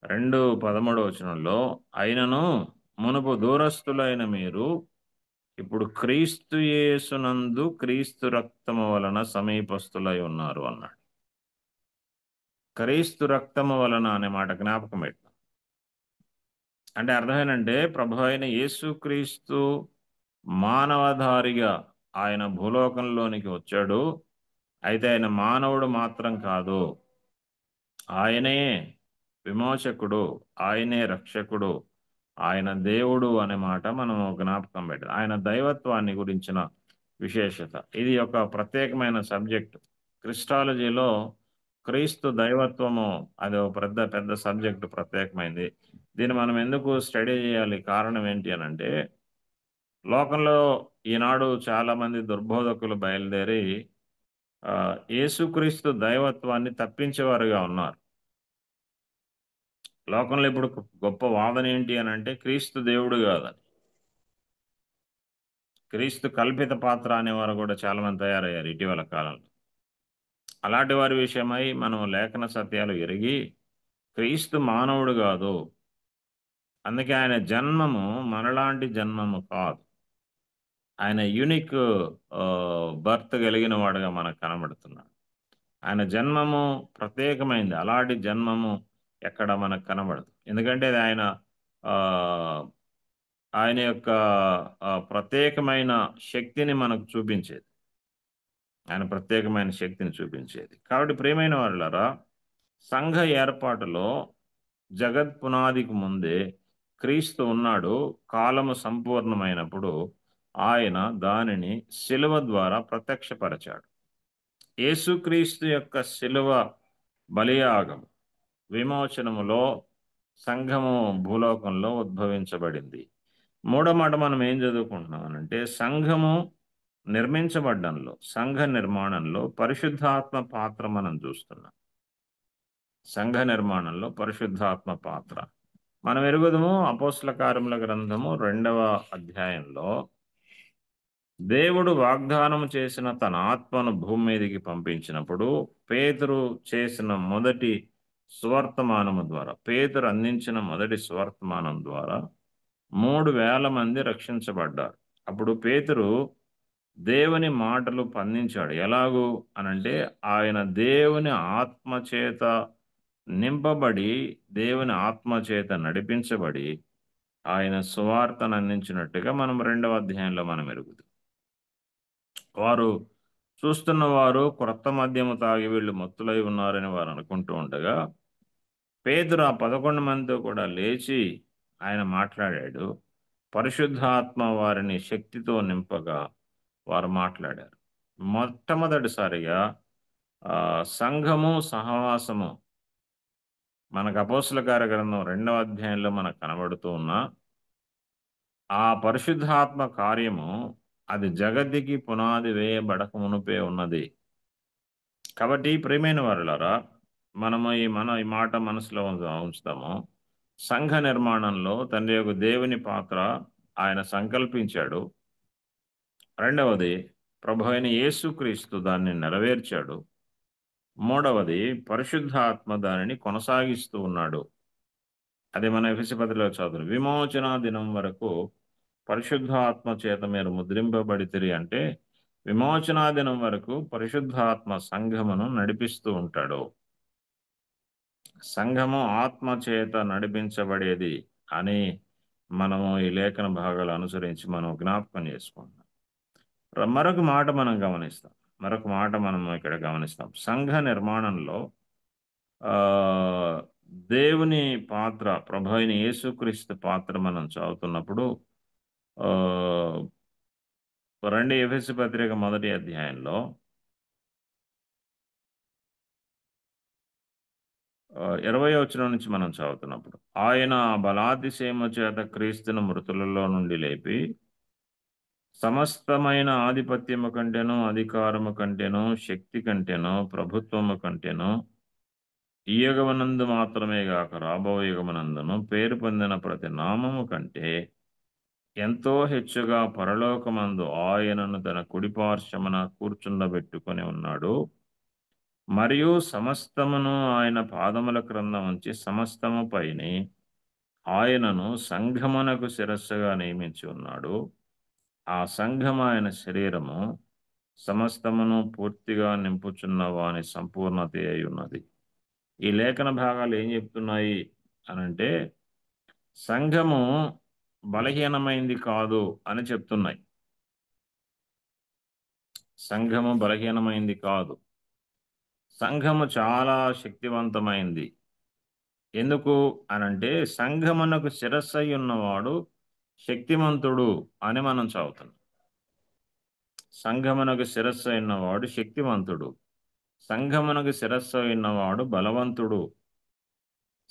2:13 వచనంలో, అయినను మునుపు దూరస్తులైన మీరు ఇప్పుడు క్రీస్తు యేసునందు క్రీస్తు రక్తము వలన సమీపస్తులై ఉన్నారు అన్నాడు. క్రీస్తు రక్తము వలన అనే మాట జ్ఞాపకం పెట్టాం. అంటే అర్థమేనంటే ప్రభు అయిన యేసుక్రీస్తు మానవధారిగా ఆయన భూలోకంలోనికి వచ్చాడు. అయితే ఆయన మానవుడు మాత్రం కాదు, ఆయనే విమోచకుడు, ఆయనే రక్షకుడు, ఆయన దేవుడు అనే మాట మనం జ్ఞాపకం పెట్టాలి. ఆయన దైవత్వాన్ని గురించిన విశేషత ఇది ఒక ప్రత్యేకమైన సబ్జెక్ట్. క్రిస్టాలజీలో క్రీస్తు దైవత్వము అది ఒక పెద్ద పెద్ద సబ్జెక్టు, ప్రత్యేకమైంది. దీన్ని మనం ఎందుకు స్టడీ చేయాలి? కారణం ఏంటి అని అంటే, లోకంలో ఈనాడు చాలా మంది దుర్బోధకులు బయలుదేరి యేసుక్రీస్తు దైవత్వాన్ని తప్పించేవారుగా ఉన్నారు. లోకంలో ఇప్పుడు గొప్ప వాదన ఏంటి అని అంటే, క్రీస్తు దేవుడు కాదని, క్రీస్తు కల్పిత పాత్ర అనేవారు కూడా చాలా మంది తయారయ్యారు ఇటీవల కాలంలో. అలాంటి వారి విషయమై మనం లేఖన సత్యాలు ఎరిగి, క్రీస్తు మానవుడు కాదు, అందుకే ఆయన జన్మము మనలాంటి జన్మము కాదు, ఆయన యూనిక్ బర్త్ కలిగిన వాడుగా మనకు కనబడుతున్నాడు. ఆయన జన్మము ప్రత్యేకమైంది, అలాంటి జన్మము ఎక్కడ మనకు కనబడదు. ఎందుకంటే అది ఆయన యొక్క ప్రత్యేకమైన శక్తిని మనకు చూపించేది, ఆయన ప్రత్యేకమైన శక్తిని చూపించేది. కాబట్టి ప్రియమైన వాళ్ళారా, సంఘ ఏర్పాటులో జగత్ పునాదికి ముందే క్రీస్తు ఉన్నాడు. కాలము సంపూర్ణమైనప్పుడు ఆయన దానిని శిలువ ద్వారా ప్రత్యక్షపరచాడు. యేసుక్రీస్తు యొక్క శిలువ బలియాగం విమోచనములో సంఘము భూలోకంలో ఉద్భవించబడింది. మూడో మాట మనం ఏం చదువుకుంటున్నాం అంటే, సంఘము నిర్మించబడ్డంలో, సంఘ నిర్మాణంలో పరిశుద్ధాత్మ పాత్ర మనం చూస్తున్నాం. సంఘ నిర్మాణంలో పరిశుద్ధాత్మ పాత్ర మనం ఎరుగుదము. అపోస్తల కార్యముల గ్రంథము 2వ అధ్యాయంలో దేవుడు వాగ్దానం చేసిన తన ఆత్మను భూమి మీదకి పంపించినప్పుడు, పేతురు చేసిన మొదటి సువర్తమానము ద్వారా, పేతురు అందించిన మొదటి సువర్తమానం ద్వారా 3,000 మంది రక్షించబడ్డారు. అప్పుడు పేతురు దేవుని మాటలు పండించాడు. ఎలాగూ అనంటే, ఆయన దేవుని ఆత్మచేత నింపబడి, దేవుని ఆత్మచేత నడిపించబడి ఆయన సువార్తను అందించినట్టుగా మనం 2వ అధ్యాయంలో మనం ఎరుగుతాం. వారు చూస్తున్న వారు క్రొత్త మద్యము తాగి వీళ్ళు మత్తులై ఉన్నారని వారు అనుకుంటూ ఉండగా, పేతురు ఆ 11 మందితో కూడా లేచి ఆయన మాట్లాడాడు. పరిశుద్ధాత్మ వారిని శక్తితో నింపగా వారు మాట్లాడారు. మొట్టమొదటిసారిగా సంఘము సహవాసము మనకు అపోస్తల కార్య గ్రంథం 2వ అధ్యాయంలో మనకు కనబడుతూ ఉన్న ఆ పరిశుద్ధాత్మ కార్యము అది జగత్తుకి పునాది వేయబడక మునుపే ఉన్నది. కాబట్టి ప్రియమైన వారులారా, మనము ఈ మాట మనసులో ఉంచుతాము. సంఘ నిర్మాణంలో తండ్రి యొక్క దేవుని పాత్ర ఆయన సంకల్పించాడు. రెండవది, ప్రభు అయిన యేసుక్రీస్తు దాన్ని నెరవేర్చాడు. మూడవది, పరిశుద్ధాత్మ దానిని కొనసాగిస్తూ ఉన్నాడు. అది మన ఎఫెసీ పత్రికలో చదువు. విమోచన దినం వరకు పరిశుద్ధాత్మ చేత మీరు ముద్రింపబడితిరి అంటే, విమోచనా దినం వరకు పరిశుద్ధాత్మ సంఘమును నడిపిస్తూ ఉంటాడు. సంఘము ఆత్మ చేత నడిపించబడేది అని మనము ఈ లేఖన భాగాలు అనుసరించి మనం జ్ఞాపకం చేసుకుంటాం. మరొక మాట మనం ఇక్కడ గమనిస్తాం. సంఘ నిర్మాణంలో దేవుని పాత్ర, ప్రభు అయిన యేసుక్రీస్తు పాత్ర మనం చదువుతున్నప్పుడు, 2 ఎఫెసీ పత్రిక 1వ అధ్యాయంలో 20వ వచనం నుంచి మనం చదువుతున్నప్పుడు, ఆయన బలాతిశయము చేత క్రీస్తును మృతులలో నుండి లేపి సమస్తమైన ఆధిపత్యము కంటేను, అధికారము కంటేను, శక్తి కంటేను, ప్రభుత్వము కంటేను, ఈ యుగమునందు మాత్రమే గాక రాబో యుగమునందును పేరు పొందిన ప్రతి నామము కంటే ఎంతో హెచ్చుగా పరలోకమందు ఆయనను తన కుడిపార్శ్వమున కూర్చుండబెట్టుకొని ఉన్నాడు. మరియు సమస్తమును ఆయన పాదముల క్రింద ఉంచి సమస్తము పైని ఆయనను సంఘమునకు శిరస్సుగా నియమించి ఉన్నాడు. ఆ సంఘము ఆయన శరీరము సమస్తమును పూర్తిగా నింపుచున్న వాని సంపూర్ణత అయి ఉన్నది. ఈ లేఖన భాగాలు ఏం చెప్తున్నాయి అనంటే సంఘము బలహీనమైంది కాదు అని చెప్తున్నాయి. సంఘము బలహీనమైంది కాదు, సంఘము చాలా శక్తివంతమైంది. ఎందుకు అనంటే సంఘమునకు శిరస్సై ఉన్నవాడు శక్తిమంతుడు అని మనం చదువుతున్నాం. సంఘమునకు శిరస్సు ఉన్నవాడు శక్తివంతుడు, సంఘమునకు శిరస్సు ఉన్నవాడు బలవంతుడు,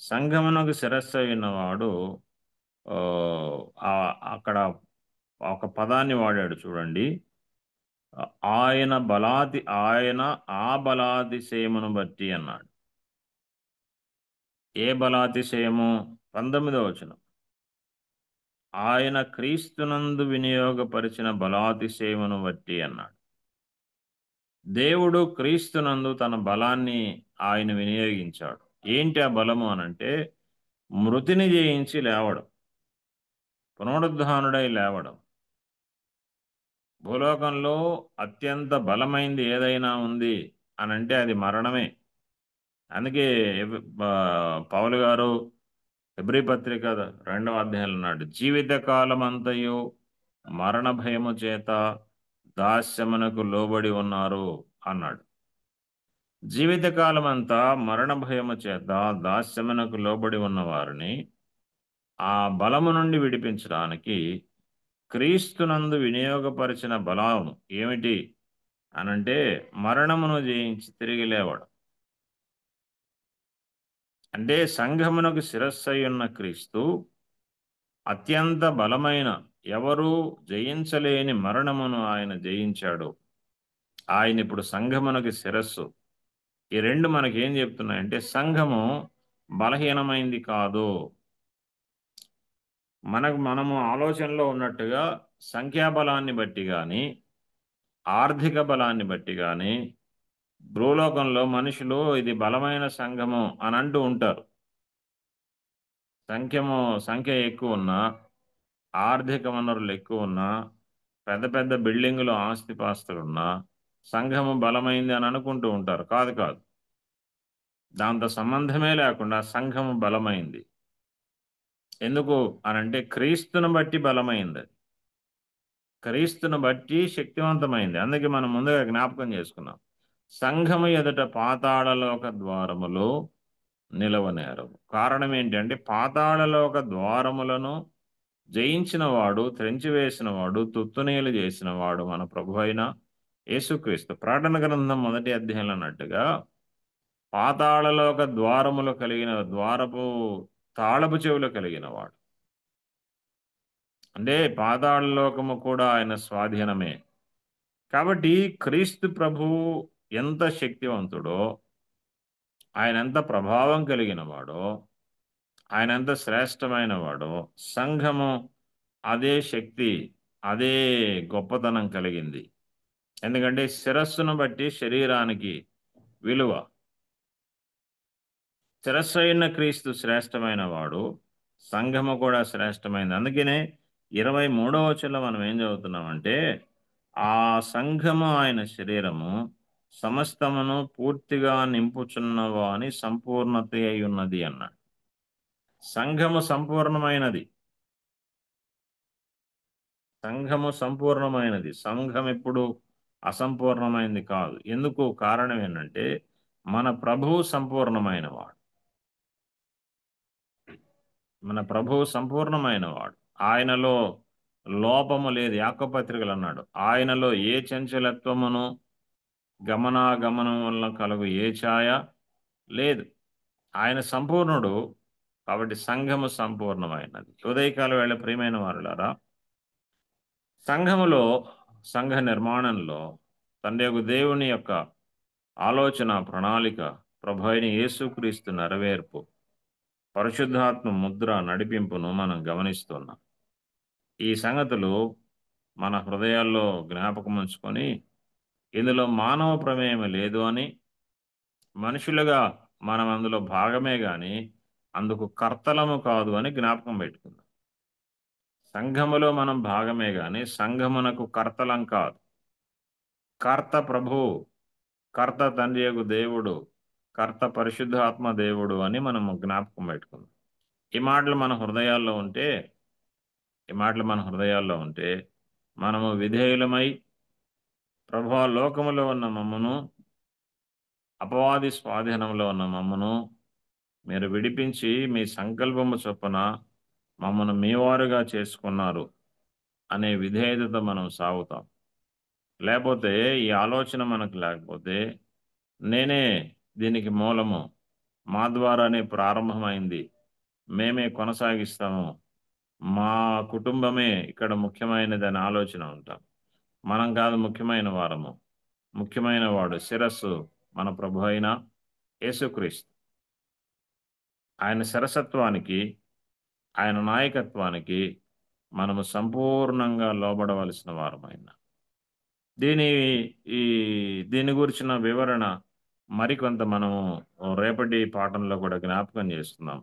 సంఘమునకు శిరస్సు ఉన్నవాడు అక్కడ ఒక పదాన్ని వాడాడు చూడండి, ఆయన ఆ బలాతిశయమును బట్టి అన్నాడు. ఏ బలాతిశయము? 19వ వచనం, ఆయన క్రీస్తునందు వినియోగపరిచిన బలాతిశయమును బట్టి అన్నాడు. దేవుడు క్రీస్తునందు తన బలాన్ని ఆయన వినియోగించాడు. ఏంటి ఆ బలము అనంటే మృతిని జయించి లేవడం, పునరుద్ధానుడై లేవడం. భూలోకంలో అత్యంత బలమైంది ఏదైనా ఉంది అనంటే అది మరణమే. అందుకే పౌలు గారు హెబ్రీ పత్రిక 2వ అధ్యాయం అన్నాడు, జీవితకాలమంతయు మరణ భయము చేత దాస్యమునకు లోబడి ఉన్నారు అన్నాడు. జీవితకాలమంతా మరణ భయము చేత దాస్యమునకు లోబడి ఉన్న వారిని ఆ బలము నుండి విడిపించడానికి క్రీస్తునందు వినియోగపరిచిన బలం ఏమిటి అనంటే మరణమును జయించి తిరిగి లేవడం. అంటే సంఘమునకు శిరస్సై ఉన్న క్రీస్తు అత్యంత బలమైన, ఎవరూ జయించలేని మరణమును ఆయన జయించాడు. ఆయన ఇప్పుడు సంఘమునకు శిరస్సు. ఈ రెండు మనకేం చెప్తున్నాయంటే సంఘము బలహీనమైంది కాదు. మనము ఆలోచనలో ఉన్నట్టుగా సంఖ్యాబలాన్ని బట్టి కానీ ఆర్థిక బలాన్ని బట్టి కానీ భూలోకంలో మనుషులు ఇది బలమైన సంఘము అని అంటూ ఉంటారు. సంఖ్య ఎక్కువ ఉన్నా, ఆర్థిక వనరులు ఎక్కువ ఉన్నా, పెద్ద పెద్ద బిల్డింగులు ఆస్తిపాస్తులున్నా సంఘము బలమైంది అని అనుకుంటూ ఉంటారు. కాదు, దాంతో సంబంధమే లేకుండా సంఘము బలమైంది. ఎందుకు అనంటే క్రీస్తును బట్టి బలమైంది, క్రీస్తును బట్టి శక్తివంతమైంది. అందుకే మనం ముందుగా జ్ఞాపకం చేసుకున్నాం, సంఘము ఎదుట పాతాళలోక ద్వారములు నిలవనేరవు. కారణం ఏంటంటే పాతాళలోక ద్వారములను జయించిన వాడు, త్రెంచివేసిన వాడు, తుత్తునీలు చేసిన వాడు మన ప్రభు అయిన యేసుక్రీస్తు. ప్రకటన గ్రంథం 1వ అధ్యాయంలో అన్నట్టుగా పాతాళలోక ద్వారములు కలిగిన, ద్వారపు తాళపు చెవులు కలిగిన వాడు. అంటే పాతాళలోకము కూడా ఆయన స్వాధీనమే. కాబట్టి క్రీస్తు ప్రభువు ఎంత శక్తివంతుడో, ఆయన ఎంత ప్రభావం కలిగిన వాడో, ఆయన ఎంత శ్రేష్టమైన వాడో, సంఘము అదే శక్తి, అదే గొప్పతనం కలిగింది. ఎందుకంటే శిరస్సును బట్టి శరీరానికి విలువ. శిరస్సు అయిన క్రీస్తు శ్రేష్టమైన వాడు, సంఘము కూడా శ్రేష్టమైనది. అందుకనే 23వ వచనంలో మనం ఏం చదువుతున్నామంటే ఆ సంఘము ఆయన శరీరము సమస్తమును పూర్తిగా నింపుచున్నవా అని సంపూర్ణత అయి ఉన్నది అన్నాడు. సంఘము సంపూర్ణమైనది, సంఘము సంపూర్ణమైనది. సంఘం ఎప్పుడు అసంపూర్ణమైనది కాదు. ఎందుకు? కారణం ఏంటంటే మన ప్రభువు సంపూర్ణమైన వాడు, మన ప్రభువు సంపూర్ణమైన వాడు. ఆయనలో లోపము లేదు. యాకోబు పత్రికలు అన్నాడు, ఆయనలో ఏ చంచలత్వమును గమనాగమనం వల్ల కలుగు ఏ ఛాయ లేదు. ఆయన సంపూర్ణుడు కాబట్టి సంఘము సంపూర్ణమైనది. ఉదయకాల వేళ ప్రియమైన వారులారా, సంఘములో, సంఘ నిర్మాణంలో తండ్రి యొక్క దేవుని యొక్క ఆలోచన ప్రణాళిక, ప్రభు అయిన యేసుక్రీస్తు నెరవేర్పు, పరిశుద్ధాత్మ ముద్ర నడిపింపును మనం గమనిస్తున్నాం. ఈ సంగతులు మన హృదయాల్లో జ్ఞాపకం ఉంచుకొని ఇందులో మానవ ప్రమేయం లేదు అని, మనుషులుగా మనం అందులో భాగమే కానీ అందుకు కర్తలము కాదు అని జ్ఞాపకం పెట్టుకుందాం. సంఘములో మనం భాగమే గాని సంఘమునకు కర్తలం కాదు. కర్త ప్రభువు, కర్త తండ్రియగు దేవుడు, కర్త పరిశుద్ధాత్మ దేవుడు అని మనము జ్ఞాపకం పెట్టుకుందాం. ఈ మాటలు మన హృదయాల్లో ఉంటే మనము విధేయులమై ప్రభువా లోకములో ఉన్న మమ్మను, అపవాది స్వాధీనంలో ఉన్న మమ్మను మీరు విడిపించి మీ సంకల్పము చొప్పున మమ్మను మీవారుగా చేసుకున్నారు అనే విధేయతతో మనం సాగుతాం. లేకపోతే ఈ ఆలోచన మనకు లేకపోతే నేనే దీనికి మూలము, మా ద్వారానే ప్రారంభమైంది, మేమే కొనసాగిస్తాము, మా కుటుంబమే ఇక్కడ ముఖ్యమైనదని ఆలోచన ఉంటాం. మనం కాదు ముఖ్యమైన వారము, ముఖ్యమైన వాడు శిరస్సు మన ప్రభు అయిన యేసుక్రీస్తు. ఆయన శిరసత్వానికి, ఆయన నాయకత్వానికి మనము సంపూర్ణంగా లోబడవలసిన వారమైన దీని గురించిన వివరణ మరికొంత మనము రేపటి పాఠంలో కూడా జ్ఞాపకం చేస్తున్నాం.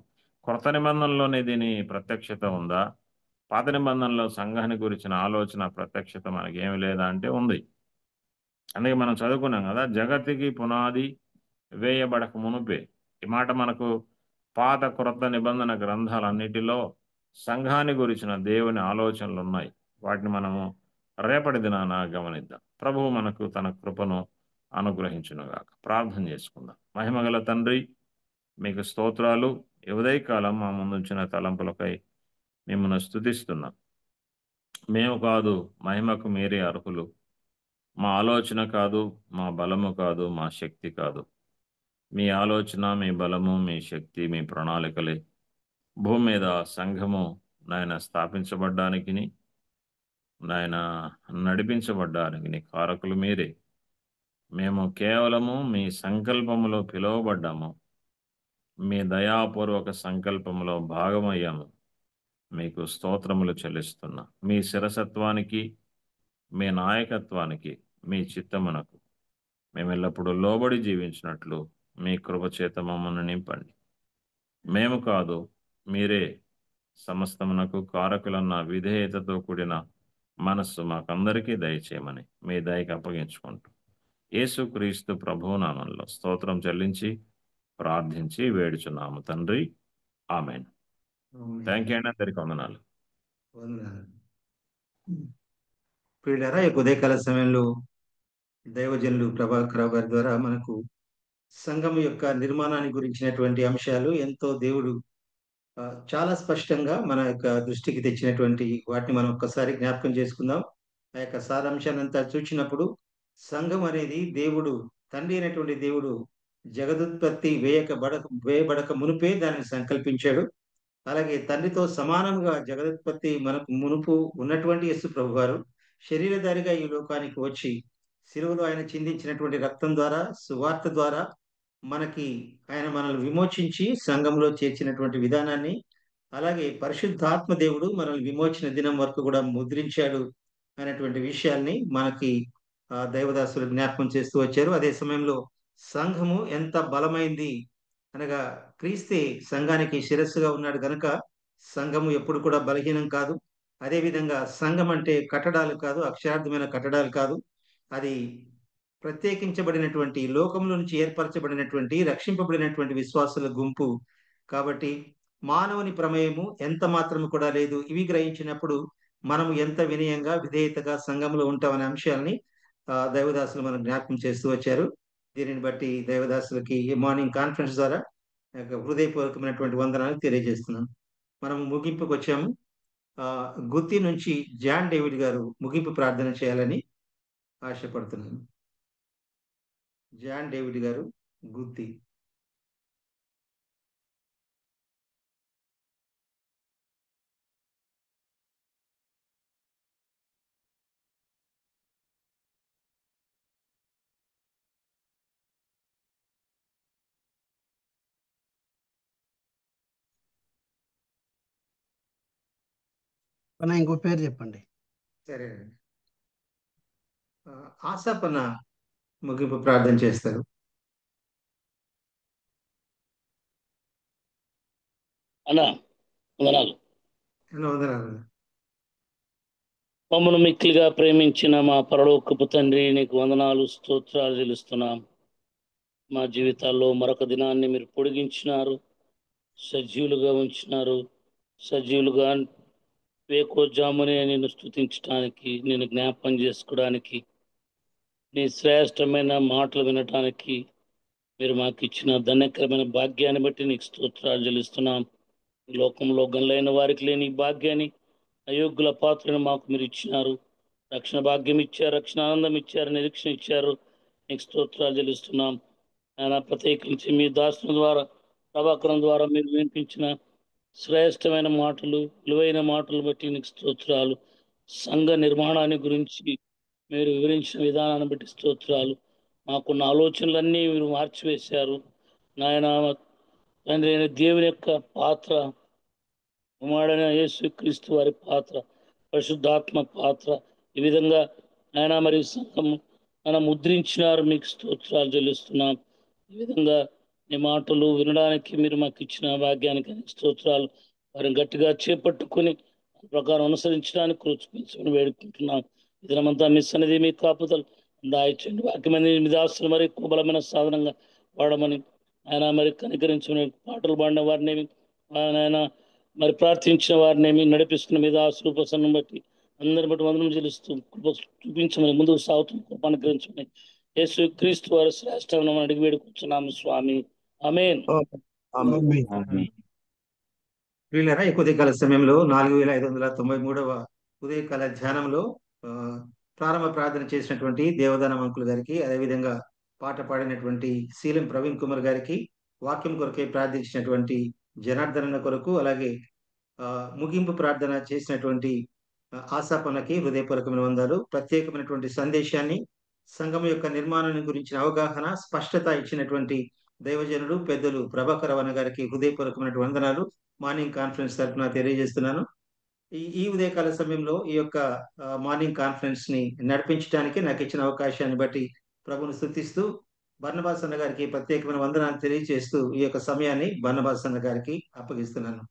కొత్త నిబంధనలోనే దీని ప్రత్యక్షత ఉందా? పాత నిబంధనలో సంఘాన్ని గురించిన ఆలోచన ప్రత్యక్షత మనకి ఏమి లేదా అంటే ఉంది. అందుకే మనం చదువుకున్నాం కదా, జగత్తుకి పునాది వేయబడక మునుపే. ఈ మాట మనకు పాత క్రొత్త నిబంధన గ్రంథాలన్నిటిలో సంఘాన్ని గురించిన దేవుని ఆలోచనలు ఉన్నాయి. వాటిని మనము రేపటి దినాన గమనిద్దాం. ప్రభువు మనకు తన కృపను అనుగ్రహించునుగాక. ప్రార్థన చేసుకుందాం. మహిమగల తండ్రి, మీకు స్తోత్రాలు. ఈ ఉదయకాలం మా ముందుంచిన తలంపులకై మిమ్మల్ని స్తుతిస్తున్నాం. మేము కాదు, మహిమకు మీరే అర్హులు. మా ఆలోచన కాదు, మా బలము కాదు, మా శక్తి కాదు. మీ ఆలోచన, మీ బలము, మీ శక్తి, మీ ప్రణాళికలే భూమి మీద సంఘము నాయన స్థాపించబడ్డానికి, నాయన నడిపించబడ్డానికి కారకులు మీరే. మేము కేవలము మీ సంకల్పములో పిలువబడ్డాము, మీ దయాపూర్వక సంకల్పములో భాగమయ్యాము. మీకు స్తోత్రములు చెల్లిస్తున్నా. మీ శిరసత్వానికి, మీ నాయకత్వానికి, మీ చిత్తమునకు మేము ఎల్లప్పుడూ లోబడి జీవించినట్లు మీ కృపచేత మమ్మల్ని నింపండి. మేము కాదు, మీరే సమస్తమునకు కారకులన్న విధేయతతో కూడిన మనస్సు మాకందరికీ దయచేయమని మీ దయకి అప్పగించుకుంటూ యేసుక్రీస్తు ప్రభువు నామంలో స్తోత్రం చెల్లించి ప్రార్థించి వేడుచున్నాము తండ్రి. ఆమెన్. థ్యాంక్ యూ అండి. అందరికీ వందనాలు. ప్రియులారా, ఈ ఉదయకాల సమయంలో దైవజనులు ప్రభాకర్ రావు గారి ద్వారా మనకు సంఘం యొక్క నిర్మాణాన్ని గురించినటువంటి అంశాలు ఎంతో దేవుడు చాలా స్పష్టంగా మన యొక్క దృష్టికి తెచ్చినటువంటి వాటిని మనం ఒక్కసారి జ్ఞాపకం చేసుకుందాం. ఆ యొక్క సారాంశాన్ని అంతా చూచినప్పుడు సంఘం అనేది దేవుడు, తండ్రి అయినటువంటి దేవుడు జగదుత్పత్తి వేయబడక మునుపే దానిని సంకల్పించాడు. అలాగే తండ్రితో సమానంగా జగదుత్పత్తి మనకు మునుపు ఉన్నటువంటి యేసు ప్రభు వారు శరీరధారిగా ఈ లోకానికి వచ్చి శిలువలో ఆయన చిందించినటువంటి రక్తం ద్వారా, సువార్త ద్వారా మనల్ని విమోచించి సంఘంలో చేర్చినటువంటి విధానాన్ని, అలాగే పరిశుద్ధాత్మ దేవుడు మనల్ని విమోచన దినం వరకు కూడా ముద్రించాడు అనేటువంటి విషయాల్ని మనకి దైవదాసులు జ్ఞాపకం చేస్తూ వచ్చారు. అదే సమయంలో సంఘము ఎంత బలమైంది అనగా, క్రీస్తే సంఘానికి శిరస్సుగా ఉన్నాడు గనుక సంఘము ఎప్పుడు కూడా బలహీనం కాదు. అదే విధంగా సంఘం అంటే కట్టడాలు కాదు, అక్షరార్థమైన కట్టడాలు కాదు. అది ప్రత్యేకించబడినటువంటి, లోకంలో నుంచి ఏర్పరచబడినటువంటి, రక్షింపబడినటువంటి విశ్వాసుల గుంపు. కాబట్టి మానవుని ప్రమేయము ఎంత మాత్రము కూడా లేదు. ఇవి గ్రహించినప్పుడు మనము ఎంత వినయంగా, విధేయతగా సంఘంలో ఉంటామనే అంశాలని దైవదాసులు మనం జ్ఞాపకం చేస్తూ వచ్చారు. దీనిని బట్టి దైవదాసులకి ఈ మార్నింగ్ కాన్ఫరెన్స్ ద్వారా హృదయపూర్వకమైనటువంటి వందనాలు తెలియజేస్తున్నాను. మనం ముగింపుకు వచ్చాము. గుత్తి నుంచి జాన్ డేవిడ్ గారు ముగింపు ప్రార్థన చేయాలని ఆశపడుతున్నాను. జాన్ డేవిడ్ గారు, గుత్తి. ఇంకో పేరు చెప్పండి. సరే, ఆశాపన్న ముగింపు ప్రార్థన చేస్తారు. అన్నా వందనాలు. వందనాలు. మమ్మను మిక్కిలిగా ప్రేమించిన మా పరలోకపు తండ్రి, నీకు వందనాలు స్తోత్రాలు చెల్లిస్తున్నాం. మా జీవితాల్లో మరొక దినాన్ని మీరు పొడిగించినారు, సజీవులుగా ఉంచినారు. సజీవులుగా వేకోజామునే నిన్ను స్తుతించడానికి, నిన్ను జ్ఞాపకం చేసుకోవడానికి, నీ శ్రేష్టమైన మాటలు వినటానికి మీరు మాకు ఇచ్చిన ధన్యకరమైన భాగ్యాన్ని బట్టి నీకు స్తోత్రాలు చెల్లిస్తున్నాం. ఈ లోకంలో గనులైన వారికి లేని ఈ భాగ్యాన్ని, అయోగ్యుల పాత్రను మాకు మీరు ఇచ్చినారు. రక్షణ భాగ్యం ఇచ్చారు, రక్షణ ఆనందం ఇచ్చారు, నిరీక్షణ ఇచ్చారు. నీకు స్తోత్రాలు చెల్లిస్తున్నాం. ఆయన ప్రత్యేకించి మీ దాసుల ద్వారా, ప్రభాకరం ద్వారా మీరు వినిపించిన శ్రేష్టమైన మాటలు, విలువైన మాటలు బట్టి నీకు స్తోత్రాలు. సంఘ నిర్మాణాన్ని గురించి మీరు వివరించిన విధానాన్ని బట్టి స్తోత్రాలు. మాకున్న ఆలోచనలన్నీ మీరు మార్చివేశారు. నాయన తండ్రి అయిన దేవుని యొక్క పాత్ర, కుమారుడైన యేసుక్రీస్తు వారి పాత్ర, పరిశుద్ధాత్మ పాత్ర, ఈ విధంగా ఆయన మరి సంఘం ఆయన ముద్రించినారు. మీకు స్తోత్రాలు చెల్లిస్తున్నాం. ఈ విధంగా ఈ మాటలు వినడానికి మీరు మాకు ఇచ్చిన భాగ్యానికి స్తోత్రాలు. వారిని గట్టిగా చేపట్టుకుని ప్రకారం అనుసరించడానికి కృపించమని వేడుకుంటున్నాం. ఈ దినమంతా మీ సన్నిధి, మీ కాపుదలు దాయిచ్చండి. వాక్యమంది మీ దాసులు మరి ఎక్కువ బలమైన సాధనంగా వాడమని ఆయన మరి కనికరించమని, పాటలు పాడిన వారినేమి ఆయన మరి ప్రార్థించిన వారినేమి నడిపిస్తున్న మీద ఆశీర్వసనం బట్టి అందరిని బట్టి వందనం చెల్లిస్తూ కృప చూపించమని, ముందుకు సాగుతున్న కృప అనుగ్రహించమని యేసు క్రీస్తు వారి శ్రేష్టం అడిగి వేడుకుంటున్నాము స్వామి. ఆమేన్. ఆమేన్. ప్రియులారా, ఈ ఉదయకాల సమయంలో 4593వ ఉదయకాల ధ్యానంలో ఆ, ప్రారంభ ప్రార్థన చేసినటువంటి దేవదానం అంకుల్ గారికి, అదేవిధంగా పాట పాడినటువంటి శీలం ప్రవీణ్ కుమార్ గారికి, వాక్యం కొరకే ప్రార్థించినటువంటి జనార్దన కొరకు, అలాగే ఆ, ముగింపు ప్రార్థన చేసినటువంటి ఆశాపనకి హృదయపూర్వకమైన వందనాలు. ప్రత్యేకమైనటువంటి సందేశాన్ని, సంఘం యొక్క నిర్మాణాన్ని గురించిన అవగాహన, స్పష్టత ఇచ్చినటువంటి దైవజనుడు పెద్దలు ప్రభాకర్ రవణ గారికి హృదయపూర్వకమైన వందనాలు మార్నింగ్ కాన్ఫరెన్స్ తరఫున తెలియజేస్తున్నాను. ఈ ఉదయకాల సమయంలో ఈ యొక్క మార్నింగ్ కాన్ఫరెన్స్ ని నడిపించడానికి నాకు ఇచ్చిన అవకాశాన్ని బట్టి ప్రభుని స్తుతిస్తూ బర్నబాస్ అన్న గారికి ప్రత్యేకమైన వందనాలు తెలియజేస్తూ ఈ యొక్క సమయాన్ని బర్నబాస్ అన్న గారికి అప్పగిస్తున్నాను.